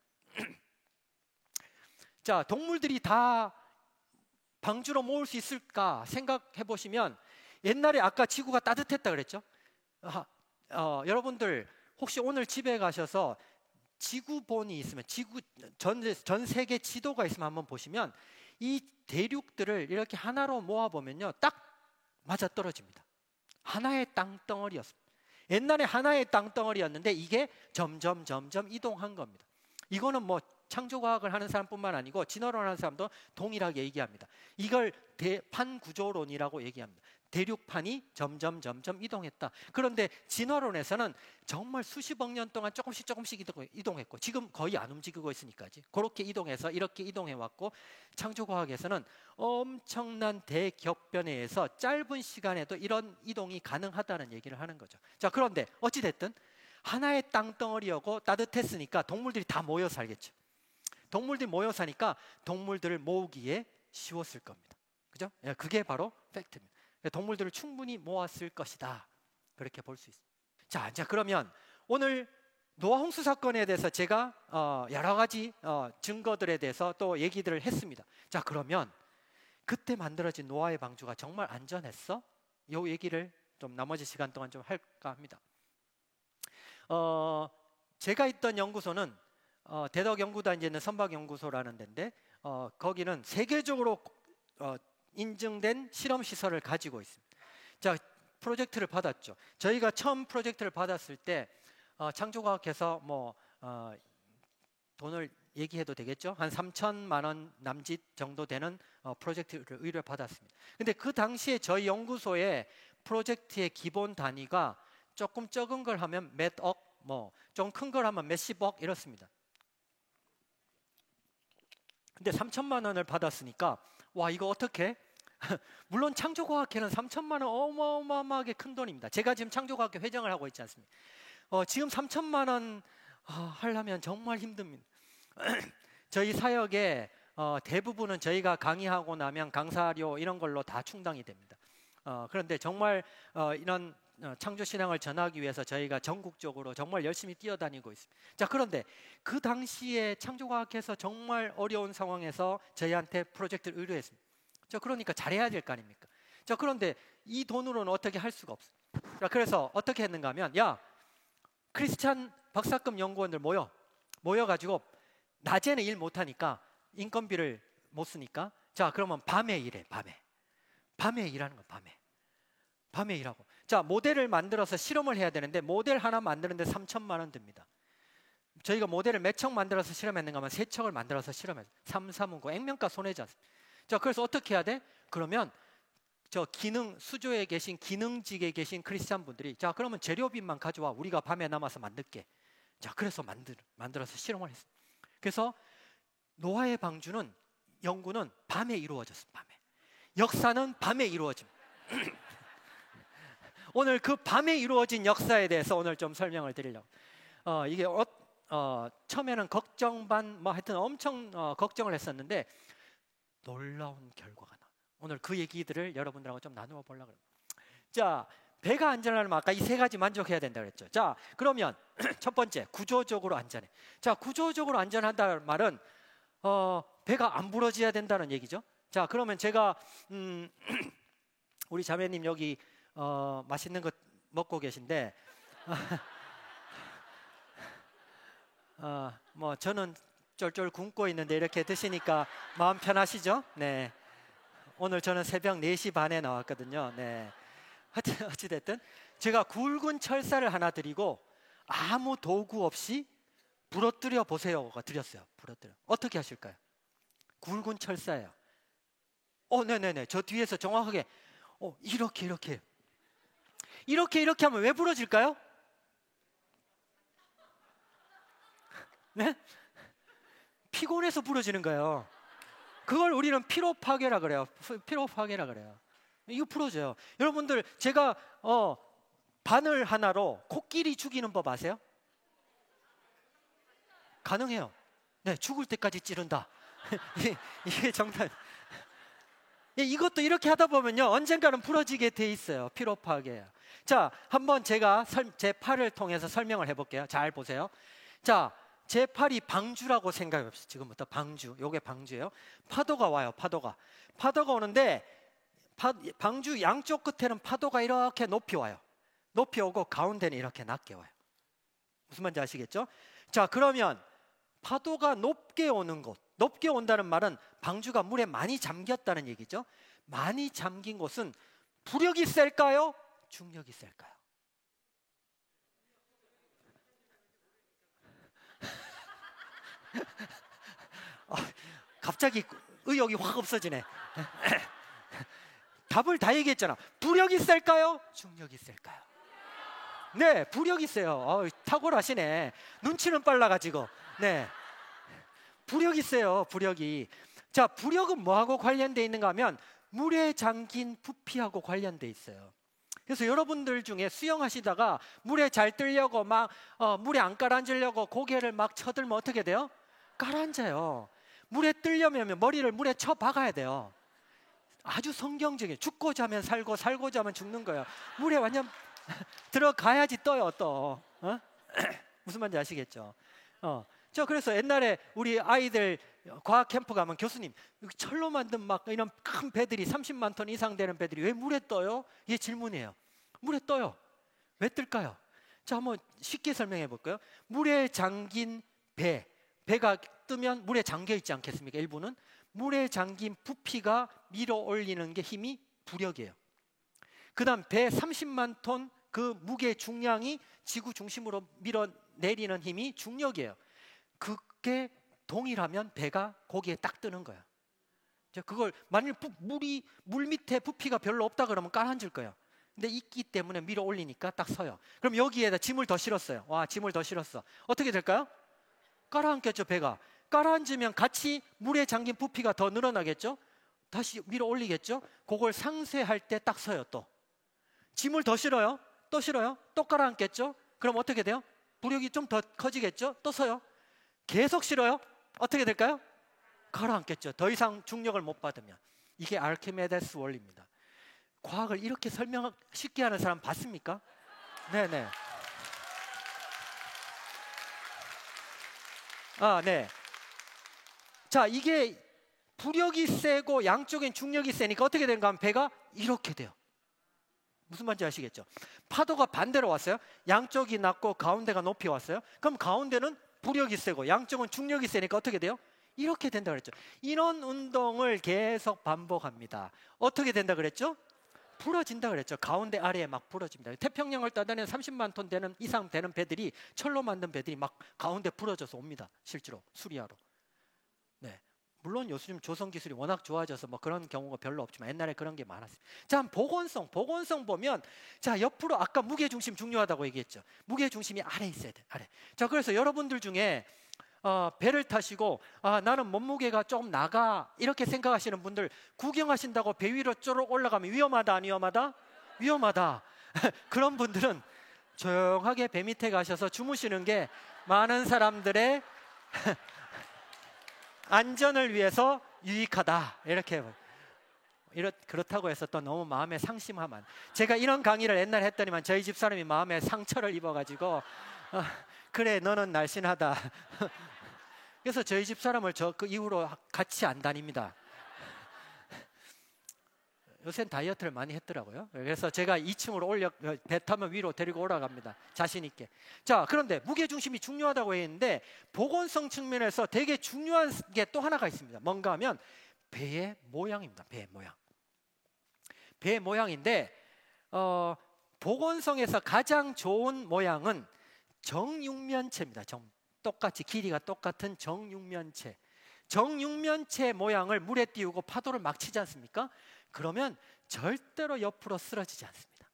A: 자, 동물들이 다 방주로 모을 수 있을까 생각해 보시면, 옛날에 아까 지구가 따뜻했다 그랬죠? 여러분들 혹시 오늘 집에 가셔서 지구본이 있으면, 전 세계 지도가 있으면 한번 보시면 이 대륙들을 이렇게 하나로 모아보면요, 딱 맞아떨어집니다. 하나의 땅덩어리였습니다. 옛날에 하나의 땅덩어리였는데 이게 점점 이동한 겁니다. 이거는 창조과학을 하는 사람뿐만 아니고 진화론 하는 사람도 동일하게 얘기합니다. 이걸 대판 구조론이라고 얘기합니다. 대륙판이 점점 이동했다. 그런데 진화론에서는 정말 수십억 년 동안 조금씩 이동했고, 지금 거의 안 움직이고 있으니까 그렇게 이동해서 이렇게 이동해 왔고, 창조과학에서는 엄청난 대격변에 의해서 짧은 시간에도 이런 이동이 가능하다는 얘기를 하는 거죠. 자, 그런데 어찌됐든 하나의 땅덩어리였고 따뜻했으니까 동물들이 다 모여 살겠죠. 동물들이 모여 사니까 동물들을 모으기에 쉬웠을 겁니다. 그죠? 그게 바로 팩트입니다. 동물들을 충분히 모았을 것이다, 그렇게 볼 수 있습니다. 자, 그러면 오늘 노아 홍수 사건에 대해서 제가 여러 가지 증거들에 대해서 또 얘기들을 했습니다. 자, 그러면 그때 만들어진 노아의 방주가 정말 안전했어? 요 얘기를 좀 나머지 시간 동안 좀 할까 합니다. 제가 있던 연구소는 대덕연구단지에 있는 선박연구소라는 데인데 거기는 세계적으로 인증된 실험시설을 가지고 있습니다. 자, 프로젝트를 받았죠. 저희가 처음 프로젝트를 받았을 때 창조과학회에서 돈을 얘기해도 되겠죠? 한 3천만 원 남짓 정도 되는 프로젝트를 의뢰받았습니다. 근데 그 당시에 저희 연구소의 프로젝트의 기본 단위가 조금 적은 걸 하면 몇 억, 좀 큰 걸 하면 몇십억 이렇습니다. 근데 3천만 원을 받았으니까 와, 이거 어떻게? 물론 창조과학회는 3천만 원 어마어마하게 큰 돈입니다. 제가 지금 창조과학회 회장을 하고 있지 않습니까? 지금 3천만 원 하려면 정말 힘듭니다. 저희 사역의 대부분은 저희가 강의하고 나면 강사료 이런 걸로 다 충당이 됩니다. 그런데 정말 이런 창조신앙을 전하기 위해서 저희가 전국적으로 정말 열심히 뛰어다니고 있습니다. 자, 그런데 그 당시에 창조과학회에서 정말 어려운 상황에서 저희한테 프로젝트를 의뢰했습니다. 자, 그러니까 잘해야 될 거 아닙니까? 자, 그런데 이 돈으로는 어떻게 할 수가 없어요. 자, 그래서 어떻게 했는가 하면, 야, 크리스찬 박사급 연구원들 모여가지고 낮에는 일 못하니까 인건비를 못 쓰니까, 자, 그러면 밤에 일해. 밤에 일하는 거. 밤에 일하고. 자, 모델을 만들어서 실험을 해야 되는데 모델 하나 만드는데 3천만 원 듭니다. 저희가 모델을 몇 척 만들어서 실험했는가 하면 3척을 만들어서 실험했어요. 3, 3은고 액면가 손해지 않습니까? 자, 그래서 어떻게 해야 돼? 그러면 저 수조에 계신 기능직에 계신 크리스찬 분들이, 자, 그러면 재료비만 가져와. 우리가 밤에 남아서 만들게. 자, 그래서 만들어서 실험을 했어요. 그래서 노아의 방주는 연구는 밤에 이루어졌어요. 밤에. 역사는 밤에 이루어집니다. 오늘 그 밤에 이루어진 역사에 대해서 오늘 좀 설명을 드리려고. 이게 처음에는 걱정 반 하여튼 엄청 걱정을 했었는데 놀라운 결과가 나. 오늘 그 얘기들을 여러분들하고 좀 나누어 보려고 합니다. 자, 배가 안전하려면 아까 이 3가지 만족해야 된다 그랬죠. 자, 그러면 첫 번째, 구조적으로 안전해. 자, 구조적으로 안전하다는 말은 배가 안 부러져야 된다는 얘기죠. 자, 그러면 제가 우리 자매님 여기 맛있는 것 먹고 계신데 저는 쫄쫄 굶고 있는데 이렇게 드시니까 마음 편하시죠? 네. 오늘 저는 새벽 4시 반에 나왔거든요. 네. 어찌됐든 제가 굵은 철사를 하나 드리고 아무 도구 없이 부러뜨려 보세요가 드렸어요. 부러뜨려. 어떻게 하실까요? 굵은 철사예요. 네네네. 저 뒤에서 정확하게 이렇게 하면 왜 부러질까요? 네? 피곤해서 부러지는 거예요. 그걸 우리는 피로 파괴라 그래요. 이거 부러져요. 여러분들, 제가 바늘 하나로 코끼리 죽이는 법 아세요? 가능해요. 네, 죽을 때까지 찌른다. 이게 정말. 이것도 이렇게 하다 보면요, 언젠가는 부러지게 돼 있어요. 피로 파괴예요. 자, 한번 제가 제 팔을 통해서 설명을 해볼게요. 잘 보세요. 자, 제 팔이 방주라고 생각해봅시다. 지금부터 방주. 요게 방주예요. 파도가 와요. 파도가 오는데 방주 양쪽 끝에는 파도가 이렇게 높이 와요. 높이 오고 가운데는 이렇게 낮게 와요. 무슨 말인지 아시겠죠? 자, 그러면 파도가 높게 오는 곳, 높게 온다는 말은 방주가 물에 많이 잠겼다는 얘기죠. 많이 잠긴 곳은 부력이 셀까요? 중력이 셀까요? 갑자기 의욕이 확 없어지네. 답을 다 얘기했잖아. 부력이 셀까요? 중력이 셀까요? 네, 부력이 세요. 탁월하시네. 눈치는 빨라가지고. 네, 부력이 세요. 부력이. 자, 부력은 뭐하고 관련돼 있는가 하면 물에 잠긴 부피하고 관련돼 있어요. 그래서 여러분들 중에 수영하시다가 물에 잘 뜨려고 막 물에 안 가라앉으려고 고개를 막 쳐들면 어떻게 돼요? 가라앉아요. 물에 뜨려면 머리를 물에 쳐 박아야 돼요. 아주 성경적이에요. 죽고 자면 살고 살고 자면 죽는 거예요. 물에 완전 들어가야지 떠요. 또 무슨 말인지 아시겠죠? 저 그래서 옛날에 우리 아이들 과학 캠프 가면 교수님, 여기 철로 만든 막 이런 큰 배들이 30만 톤 이상 되는 배들이 왜 물에 떠요? 이게 질문이에요. 물에 떠요. 왜 뜰까요? 자, 한번 쉽게 설명해 볼까요? 물에 잠긴 배가 뜨면 물에 잠겨 있지 않겠습니까? 일부는 물에 잠긴 부피가 밀어 올리는 게 힘이 부력이에요. 그다음 배 30만 톤 그 무게 중량이 지구 중심으로 밀어내리는 힘이 중력이에요. 그게 동일하면 배가 거기에 딱 뜨는 거예요. 그걸 만일 물 밑에 부피가 별로 없다 그러면 깔아앉을 거예요. 근데 있기 때문에 밀어 올리니까 딱 서요. 그럼 여기에다 짐을 더 실었어요. 와, 짐을 더 실었어. 어떻게 될까요? 깔아앉겠죠, 배가. 깔아앉으면 같이 물에 잠긴 부피가 더 늘어나겠죠? 다시 밀어 올리겠죠? 그걸 상쇄할 때 딱 서요. 또 짐을 더 실어요. 또 실어요. 또 깔아앉겠죠? 그럼 어떻게 돼요? 부력이 좀 더 커지겠죠? 또 서요. 계속 실어요. 어떻게 될까요? 가라앉겠죠. 더 이상 중력을 못 받으면. 이게 아르키메데스 원리입니다. 과학을 이렇게 쉽게 하는 사람 봤습니까? 네네. 네. 자, 이게 부력이 세고 양쪽엔 중력이 세니까 어떻게 되는가 하면 배가 이렇게 돼요. 무슨 말인지 아시겠죠? 파도가 반대로 왔어요. 양쪽이 낮고 가운데가 높이 왔어요. 그럼 가운데는 부력이 세고 양쪽은 중력이 세니까 어떻게 돼요? 이렇게 된다 그랬죠. 이런 운동을 계속 반복합니다. 어떻게 된다 그랬죠? 부러진다 그랬죠. 가운데 아래에 막 부러집니다. 태평양을 떠다니는 30만 톤 이상 되는 배들이, 철로 만든 배들이 막 가운데 부러져서 옵니다. 실제로 수리하러. 네. 물론 요즘 조선 기술이 워낙 좋아져서 뭐 그런 경우가 별로 없지만 옛날에 그런 게 많았어요. 자, 복원성 보면, 자, 옆으로 아까 무게중심 중요하다고 얘기했죠. 무게중심이 아래에 있어야 돼. 아래. 자, 그래서 여러분들 중에 배를 타시고 나는 몸무게가 조금 나가 이렇게 생각하시는 분들, 구경하신다고 배 위로 쪼록 올라가면 위험하다 안 위험하다? 위험하다. 그런 분들은 조용하게 배 밑에 가셔서 주무시는 게 많은 사람들의 안전을 위해서 유익하다. 그렇다고 해서 또 너무 마음에 상심하면, 제가 이런 강의를 옛날에 했더니만 저희 집 사람이 마음에 상처를 입어가지고 그래 너는 날씬하다. 그래서 저희 집 사람을 그 이후로 같이 안 다닙니다. 요새는 다이어트를 많이 했더라고요. 그래서 제가 2층으로 배 타면 위로 데리고 올라갑니다. 자신 있게. 자, 그런데 무게중심이 중요하다고 했는데 복원성 측면에서 되게 중요한 게 또 하나가 있습니다. 뭔가 하면 배의 모양입니다. 배의 모양. 배의 모양인데 복원성에서 가장 좋은 모양은 정육면체입니다. 똑같이 길이가 똑같은 정육면체. 정육면체 모양을 물에 띄우고 파도를 막 치지 않습니까? 그러면 절대로 옆으로 쓰러지지 않습니다.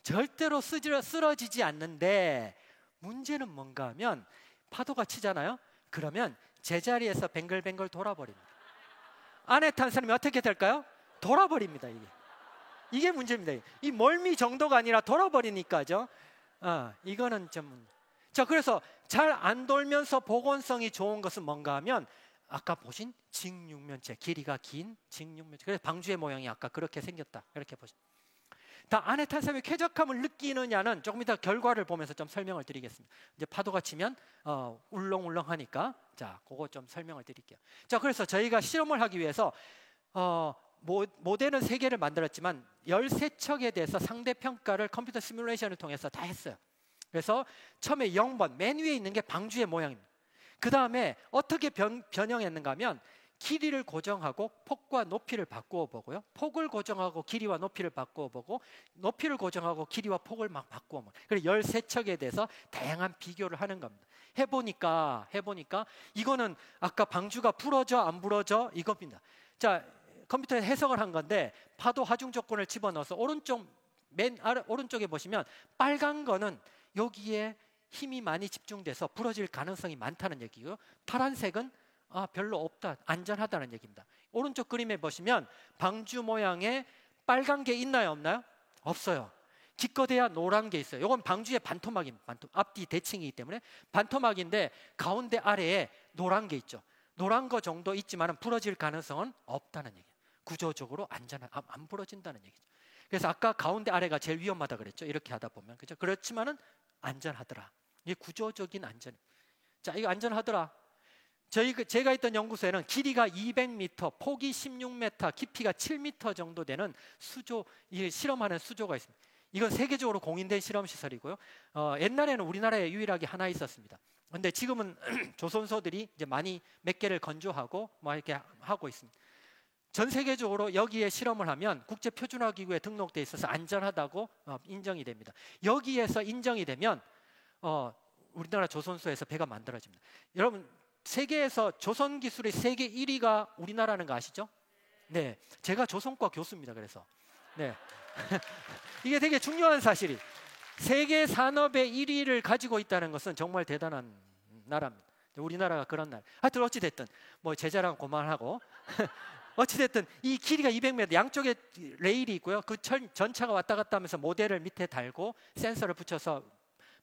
A: 절대로 쓰러지지 않는데, 문제는 뭔가 하면 파도가 치잖아요. 그러면 제자리에서 뱅글뱅글 돌아버립니다. 안에 탄 사람이 어떻게 될까요? 돌아버립니다. 이게 문제입니다. 이 멀미 정도가 아니라 돌아버리니까죠. 이거는 좀. 자, 그래서 잘 안 돌면서 복원성이 좋은 것은 뭔가 하면 아까 보신 직육면체, 길이가 긴 직육면체. 그래서 방주의 모양이 아까 그렇게 생겼다. 이렇게 보시면. 다 안에 탄 사람이 쾌적함을 느끼느냐는 조금 이따 결과를 보면서 좀 설명을 드리겠습니다. 이제 파도가 치면 울렁울렁하니까, 자, 그거 좀 설명을 드릴게요. 자, 그래서 저희가 실험을 하기 위해서 모델은 3개를 만들었지만 13척에 대해서 상대평가를 컴퓨터 시뮬레이션을 통해서 다 했어요. 그래서 처음에 0번 맨 위에 있는 게 방주의 모양입니다. 그 다음에 어떻게 변형했는가 하면 길이를 고정하고 폭과 높이를 바꾸어 보고요, 폭을 고정하고 길이와 높이를 바꾸어 보고, 높이를 고정하고 길이와 폭을 막 바꾸어 보고, 그리고 13척에 대해서 다양한 비교를 하는 겁니다. 해보니까 이거는 아까 방주가 부러져 안 부러져 이겁니다. 자, 컴퓨터에 해석을 한 건데 파도 하중 조건을 집어넣어서 맨 오른쪽에 보시면 빨간 거는 여기에 힘이 많이 집중돼서 부러질 가능성이 많다는 얘기고요, 파란색은 별로 없다, 안전하다는 얘기입니다. 오른쪽 그림에 보시면 방주 모양에 빨간 게 있나요, 없나요? 없어요. 기껏해야 노란 게 있어요. 이건 방주의 반토막입니다. 앞뒤 대칭이기 때문에 반토막인데 가운데 아래에 노란 게 있죠. 노란 거 정도 있지만 부러질 가능성은 없다는 얘기예요. 구조적으로 안 부러진다는 얘기죠. 그래서 아까 가운데 아래가 제일 위험하다 그랬죠. 이렇게 하다 보면, 그렇죠? 그렇지만은 안전하더라. 이게 구조적인 안전. 자, 이거 안전하더라. 제가 있던 연구소에는 길이가 200m, 폭이 16m, 깊이가 7m 정도 되는 수조, 이 실험하는 수조가 있습니다. 이건 세계적으로 공인된 실험 시설이고요. 옛날에는 우리나라에 유일하게 하나 있었습니다. 근데 지금은 조선소들이 이제 많이 몇 개를 건조하고 뭐 이렇게 하고 있습니다. 전 세계적으로 여기에 실험을 하면 국제표준화기구에 등록돼 있어서 안전하다고 인정이 됩니다. 여기에서 인정이 되면 우리나라 조선소에서 배가 만들어집니다. 여러분, 세계에서 조선 기술의 세계 1위가 우리나라는 거 아시죠? 네, 제가 조선과 교수입니다. 그래서 네. 이게 되게 중요한 사실이, 세계 산업의 1위를 가지고 있다는 것은 정말 대단한 나라입니다. 우리나라가 그런 나라. 하여튼 어찌 됐든 뭐 제자랑 그만하고 어찌 됐든 이 길이가 200m, 양쪽에 레일이 있고요. 그 전차가 왔다 갔다 하면서 모델을 밑에 달고 센서를 붙여서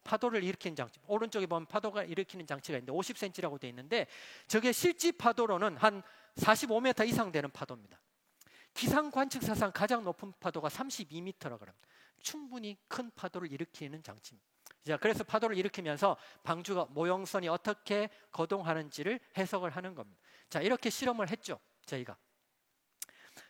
A: 파도를 일으키는 장치, 오른쪽에 보면 파도가 일으키는 장치가 있는데 50cm라고 되어 있는데, 저게 실제 파도로는 한 45m 이상 되는 파도입니다. 기상 관측사상 가장 높은 파도가 32m라고 합니다. 충분히 큰 파도를 일으키는 장치입니다. 자, 그래서 파도를 일으키면서 방주가 모형선이 어떻게 거동하는지를 해석을 하는 겁니다. 자, 이렇게 실험을 했죠, 저희가.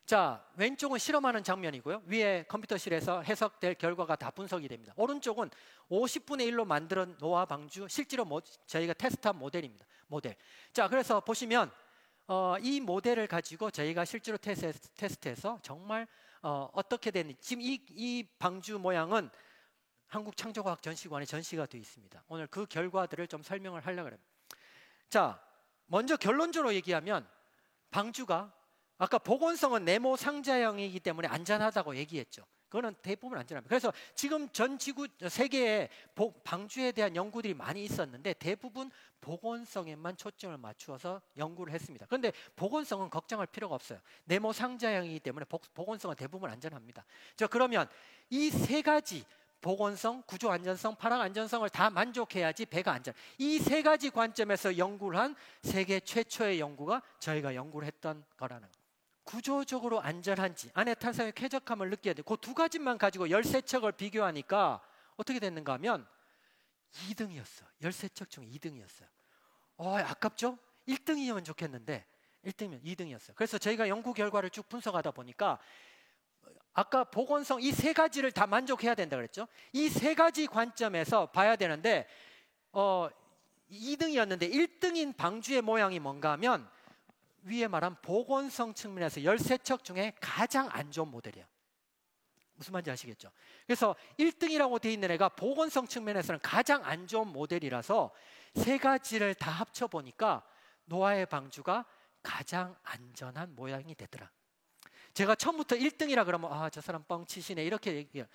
A: 자, 왼쪽은 실험하는 장면이고요. 위에 컴퓨터실에서 해석될 결과가 다 분석이 됩니다. 오른쪽은 50분의 1로 만든 노아 방주, 실제로 저희가 테스트한 모델입니다. 모델. 자, 그래서 보시면 이 모델을 가지고 저희가 실제로 테스트해서 정말 어떻게 되는지, 지금 이 방주 모양은 한국창조과학전시관에 전시가 되어 있습니다. 오늘 그 결과들을 좀 설명을 하려고 합니다. 자, 먼저 결론적으로 얘기하면 방주가, 아까 복원성은 네모 상자형이기 때문에 안전하다고 얘기했죠. 그거는 대부분 안전합니다. 그래서 지금 전 지구 세계에 방주에 대한 연구들이 많이 있었는데 대부분 복원성에만 초점을 맞추어서 연구를 했습니다. 그런데 복원성은 걱정할 필요가 없어요. 네모 상자형이기 때문에 복원성은 대부분 안전합니다. 자, 그러면 이 세 가지, 복원성, 구조 안전성, 파랑 안전성을 다 만족해야지 배가 안전. 이 세 가지 관점에서 연구를 한 세계 최초의 연구가 저희가 연구를 했던 거라는 거예요. 구조적으로 안전한지, 안에 탄성의 쾌적함을 느껴야 돼. 그 두 가지만 가지고 13척을 비교하니까 어떻게 됐는가 하면 2등이었어. 13척 중에 2등이었어요. 아깝죠? 1등이면 좋겠는데 1등이면 2등이었어요. 그래서 저희가 연구 결과를 쭉 분석하다 보니까 아까 복원성, 이 세 가지를 다 만족해야 된다 그랬죠? 이 세 가지 관점에서 봐야 되는데 2등이었는데 1등인 방주의 모양이 뭔가 하면 위에 말한 복원성 측면에서 13척 중에 가장 안 좋은 모델이에요. 무슨 말인지 아시겠죠? 그래서 1등이라고 되어 있는 애가 복원성 측면에서는 가장 안 좋은 모델이라서 세 가지를 다 합쳐보니까 노아의 방주가 가장 안전한 모양이 되더라. 제가 처음부터 1등이라 그러면 저 사람 뻥치시네 이렇게 얘기해요.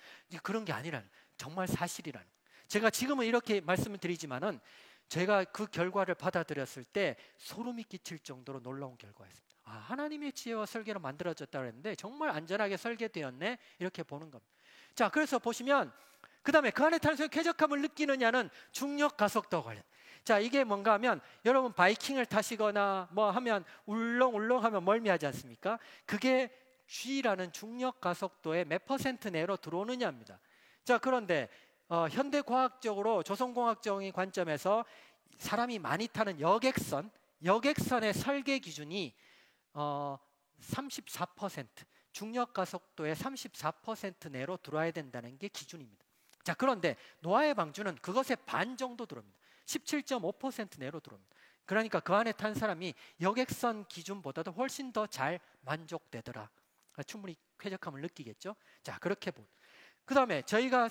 A: 그런 게 아니라는, 정말 사실이라는. 제가 지금은 이렇게 말씀을 드리지만은 제가 그 결과를 받아들였을 때 소름이 끼칠 정도로 놀라운 결과였습니다. 하나님의 지혜와 설계로 만들어졌다고 했는데 정말 안전하게 설계되었네, 이렇게 보는 겁니다. 자, 그래서 보시면 그 다음에 그 안에 탄소의 쾌적함을 느끼느냐는 중력 가속도 관련. 자, 이게 뭔가 하면 여러분 바이킹을 타시거나 뭐 하면 울렁울렁 하면 멀미하지 않습니까? 그게 G라는 중력 가속도의 몇 % 내로 들어오느냐입니다. 자, 그런데 현대과학적으로 조선공학적인 관점에서 사람이 많이 타는 여객선의 설계 기준이 34%, 중력 가속도의 34% 내로 들어와야 된다는 게 기준입니다. 자, 그런데 노아의 방주는 그것의 반 정도 들어옵니다. 17.5% 내로 들어옵니다. 그러니까 그 안에 탄 사람이 여객선 기준보다도 훨씬 더 잘 만족되더라. 충분히 쾌적함을 느끼겠죠. 자, 그렇게 그 다음에 저희가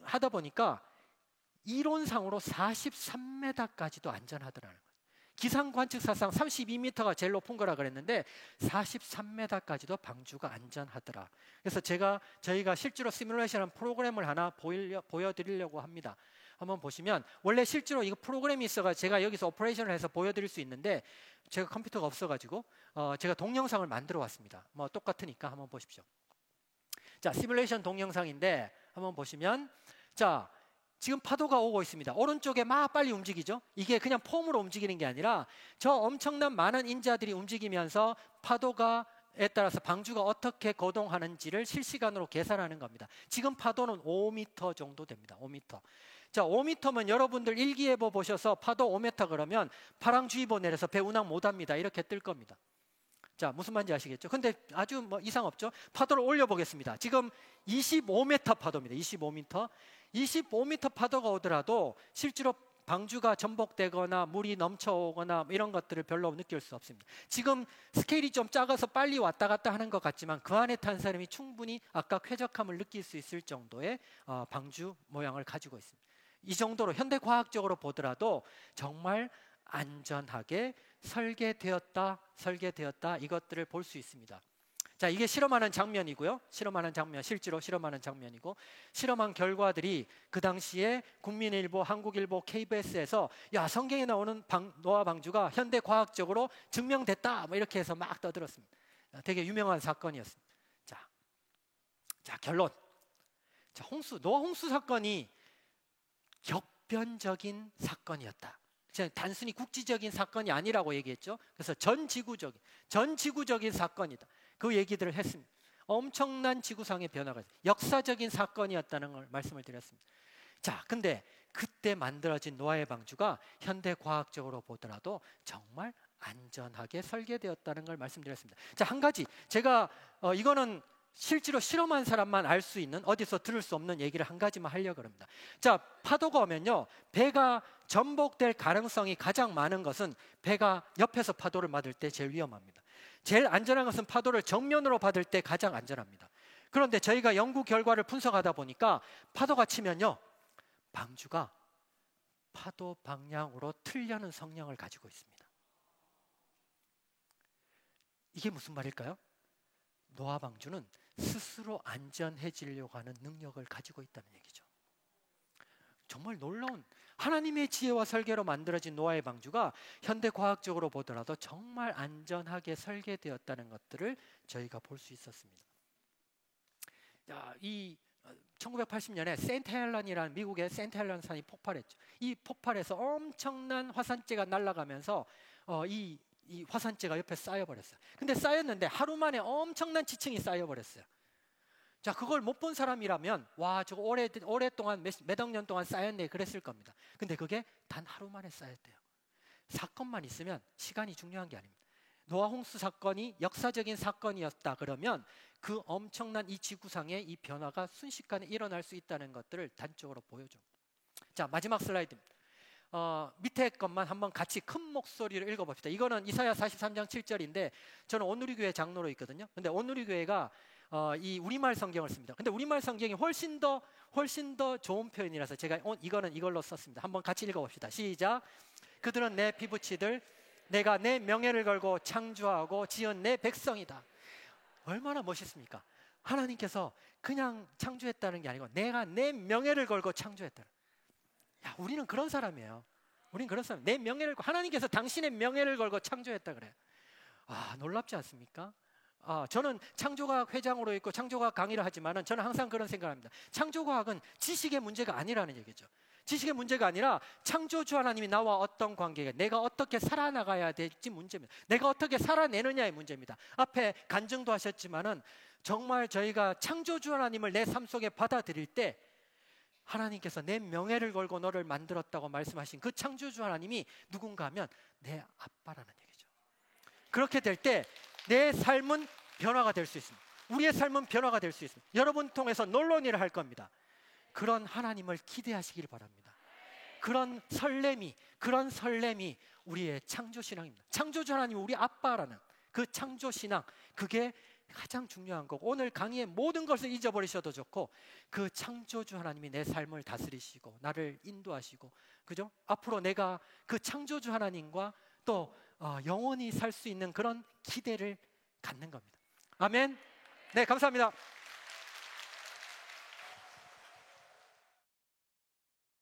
A: 하다 보니까 이론상으로 43m까지도 안전하더라는 거예요. 기상 관측사상 32m가 제일 높은 거라 그랬는데 43m까지도 방주가 안전하더라. 그래서 저희가 실제로 시뮬레이션 프로그램을 하나 보여드리려고 합니다. 한번 보시면, 원래 실제로 이거 프로그램이 있어가 제가 여기서 오퍼레이션을 해서 보여드릴 수 있는데 제가 컴퓨터가 없어가지고 제가 동영상을 만들어 왔습니다. 뭐 똑같으니까 한번 보십시오. 자, 시뮬레이션 동영상인데 한번 보시면, 자, 지금 파도가 오고 있습니다. 오른쪽에 막 빨리 움직이죠. 이게 그냥 폼으로 움직이는 게 아니라 저 엄청난 많은 인자들이 움직이면서 파도가에 따라서 방주가 어떻게 거동하는지를 실시간으로 계산하는 겁니다. 지금 파도는 5m 정도 됩니다. 5m. 자, 5m면 여러분들 일기예보 보셔서 파도 5m 그러면 파랑주의보 내려서 배 운항 못합니다 이렇게 뜰 겁니다. 자, 무슨 말인지 아시겠죠? 근데 아주 뭐 이상 없죠? 파도를 올려보겠습니다. 지금 25m 파도입니다. 25m. 25m 파도가 오더라도 실제로 방주가 전복되거나 물이 넘쳐오거나 이런 것들을 별로 느낄 수 없습니다. 지금 스케일이 좀 작아서 빨리 왔다 갔다 하는 것 같지만 그 안에 탄 사람이 충분히 아까 쾌적함을 느낄 수 있을 정도의 방주 모양을 가지고 있습니다. 이 정도로 현대과학적으로 보더라도 정말 안전하게 설계되었다 이것들을 볼 수 있습니다. 자, 이게 실험하는 장면이고요. 실험하는 장면, 실제로 실험하는 장면이고, 실험한 결과들이 그 당시에 국민일보, 한국일보, KBS에서 야, 성경에 나오는 노아 방주가 현대과학적으로 증명됐다 뭐 이렇게 해서 막 떠들었습니다. 되게 유명한 사건이었습니다. 자, 결론. 자, 노아 홍수 사건이 격변적인 사건이었다. 단순히 국지적인 사건이 아니라고 얘기했죠. 그래서 전 지구적인 사건이다. 그 얘기들을 했습니다. 엄청난 지구상의 변화가 있어요. 역사적인 사건이었다는 걸 말씀을 드렸습니다. 자, 근데 그때 만들어진 노아의 방주가 현대과학적으로 보더라도 정말 안전하게 설계되었다는 걸 말씀드렸습니다. 자, 한 가지 제가 이거는 실제로 실험한 사람만 알 수 있는, 어디서 들을 수 없는 얘기를 한 가지만 하려고 합니다. 자, 파도가 오면요, 배가 전복될 가능성이 가장 많은 것은 배가 옆에서 파도를 맞을 때 제일 위험합니다. 제일 안전한 것은 파도를 정면으로 받을 때 가장 안전합니다. 그런데 저희가 연구 결과를 분석하다 보니까 파도가 치면요, 방주가 파도 방향으로 틀려는 성향을 가지고 있습니다. 이게 무슨 말일까요? 노아 방주는 스스로 안전해지려고 하는 능력을 가지고 있다는 얘기죠. 정말 놀라운 하나님의 지혜와 설계로 만들어진 노아의 방주가 현대과학적으로 보더라도 정말 안전하게 설계되었다는 것들을 저희가 볼 수 있었습니다. 자, 이 1980년에 세인트 헬런이라는 미국의 세인트 헬런 산이 폭발했죠. 이 폭발에서 엄청난 화산재가 날아가면서 이 화산재가 옆에 쌓여버렸어요. 근데 쌓였는데 하루 만에 엄청난 지층이 쌓여버렸어요. 자, 그걸 못 본 사람이라면 와, 저거 오랫동안 몇억 년 동안 쌓였네 그랬을 겁니다. 근데 그게 단 하루 만에 쌓였대요. 사건만 있으면 시간이 중요한 게 아닙니다. 노아 홍수 사건이 역사적인 사건이었다 그러면 그 엄청난 이 지구상의 이 변화가 순식간에 일어날 수 있다는 것들을 단적으로 보여줍니다. 자, 마지막 슬라이드입니다. 밑에 것만 한번 같이 큰 목소리로 읽어봅시다. 이거는 이사야 43장 7절인데 저는 온누리교회 장로로 있거든요. 근데 온누리교회가 이 우리말 성경을 씁니다. 근데 우리말 성경이 훨씬 더 좋은 표현이라서 제가 이거는 이걸로 썼습니다. 한번 같이 읽어봅시다. 시작. 그들은 내 피부치들, 내가 내 명예를 걸고 창조하고 지은 내 백성이다. 얼마나 멋있습니까? 하나님께서 그냥 창조했다는 게 아니고 내가 내 명예를 걸고 창조했다. 야, 우리는 그런 사람이에요. 우리는 그런 사람. 내 명예를 하나님께서 당신의 명예를 걸고 창조했다 그래요. 아, 놀랍지 않습니까? 저는 창조과학 회장으로 있고 창조과학 강의를 하지만은 저는 항상 그런 생각을 합니다. 창조과학은 지식의 문제가 아니라는 얘기죠. 지식의 문제가 아니라 창조주 하나님이 나와 어떤 관계가, 내가 어떻게 살아나가야 될지 문제입니다. 내가 어떻게 살아내느냐의 문제입니다. 앞에 간증도 하셨지만은 정말 저희가 창조주 하나님을 내 삶 속에 받아들일 때 하나님께서 내 명예를 걸고 너를 만들었다고 말씀하신 그 창조주 하나님이 누군가 하면 내 아빠라는 얘기죠. 그렇게 될 때 내 삶은 변화가 될 수 있습니다. 우리의 삶은 변화가 될 수 있습니다. 여러분 통해서 놀라운 일을 할 겁니다. 그런 하나님을 기대하시길 바랍니다. 그런 설렘이 우리의 창조신앙입니다. 창조주 하나님이 우리 아빠라는 그 창조신앙, 그게 가장 중요한 거고, 오늘 강의의 모든 것을 잊어버리셔도 좋고 그 창조주 하나님이 내 삶을 다스리시고 나를 인도하시고, 그죠? 앞으로 내가 그 창조주 하나님과 또 영원히 살 수 있는 그런 기대를 갖는 겁니다. 아멘. 네, 감사합니다.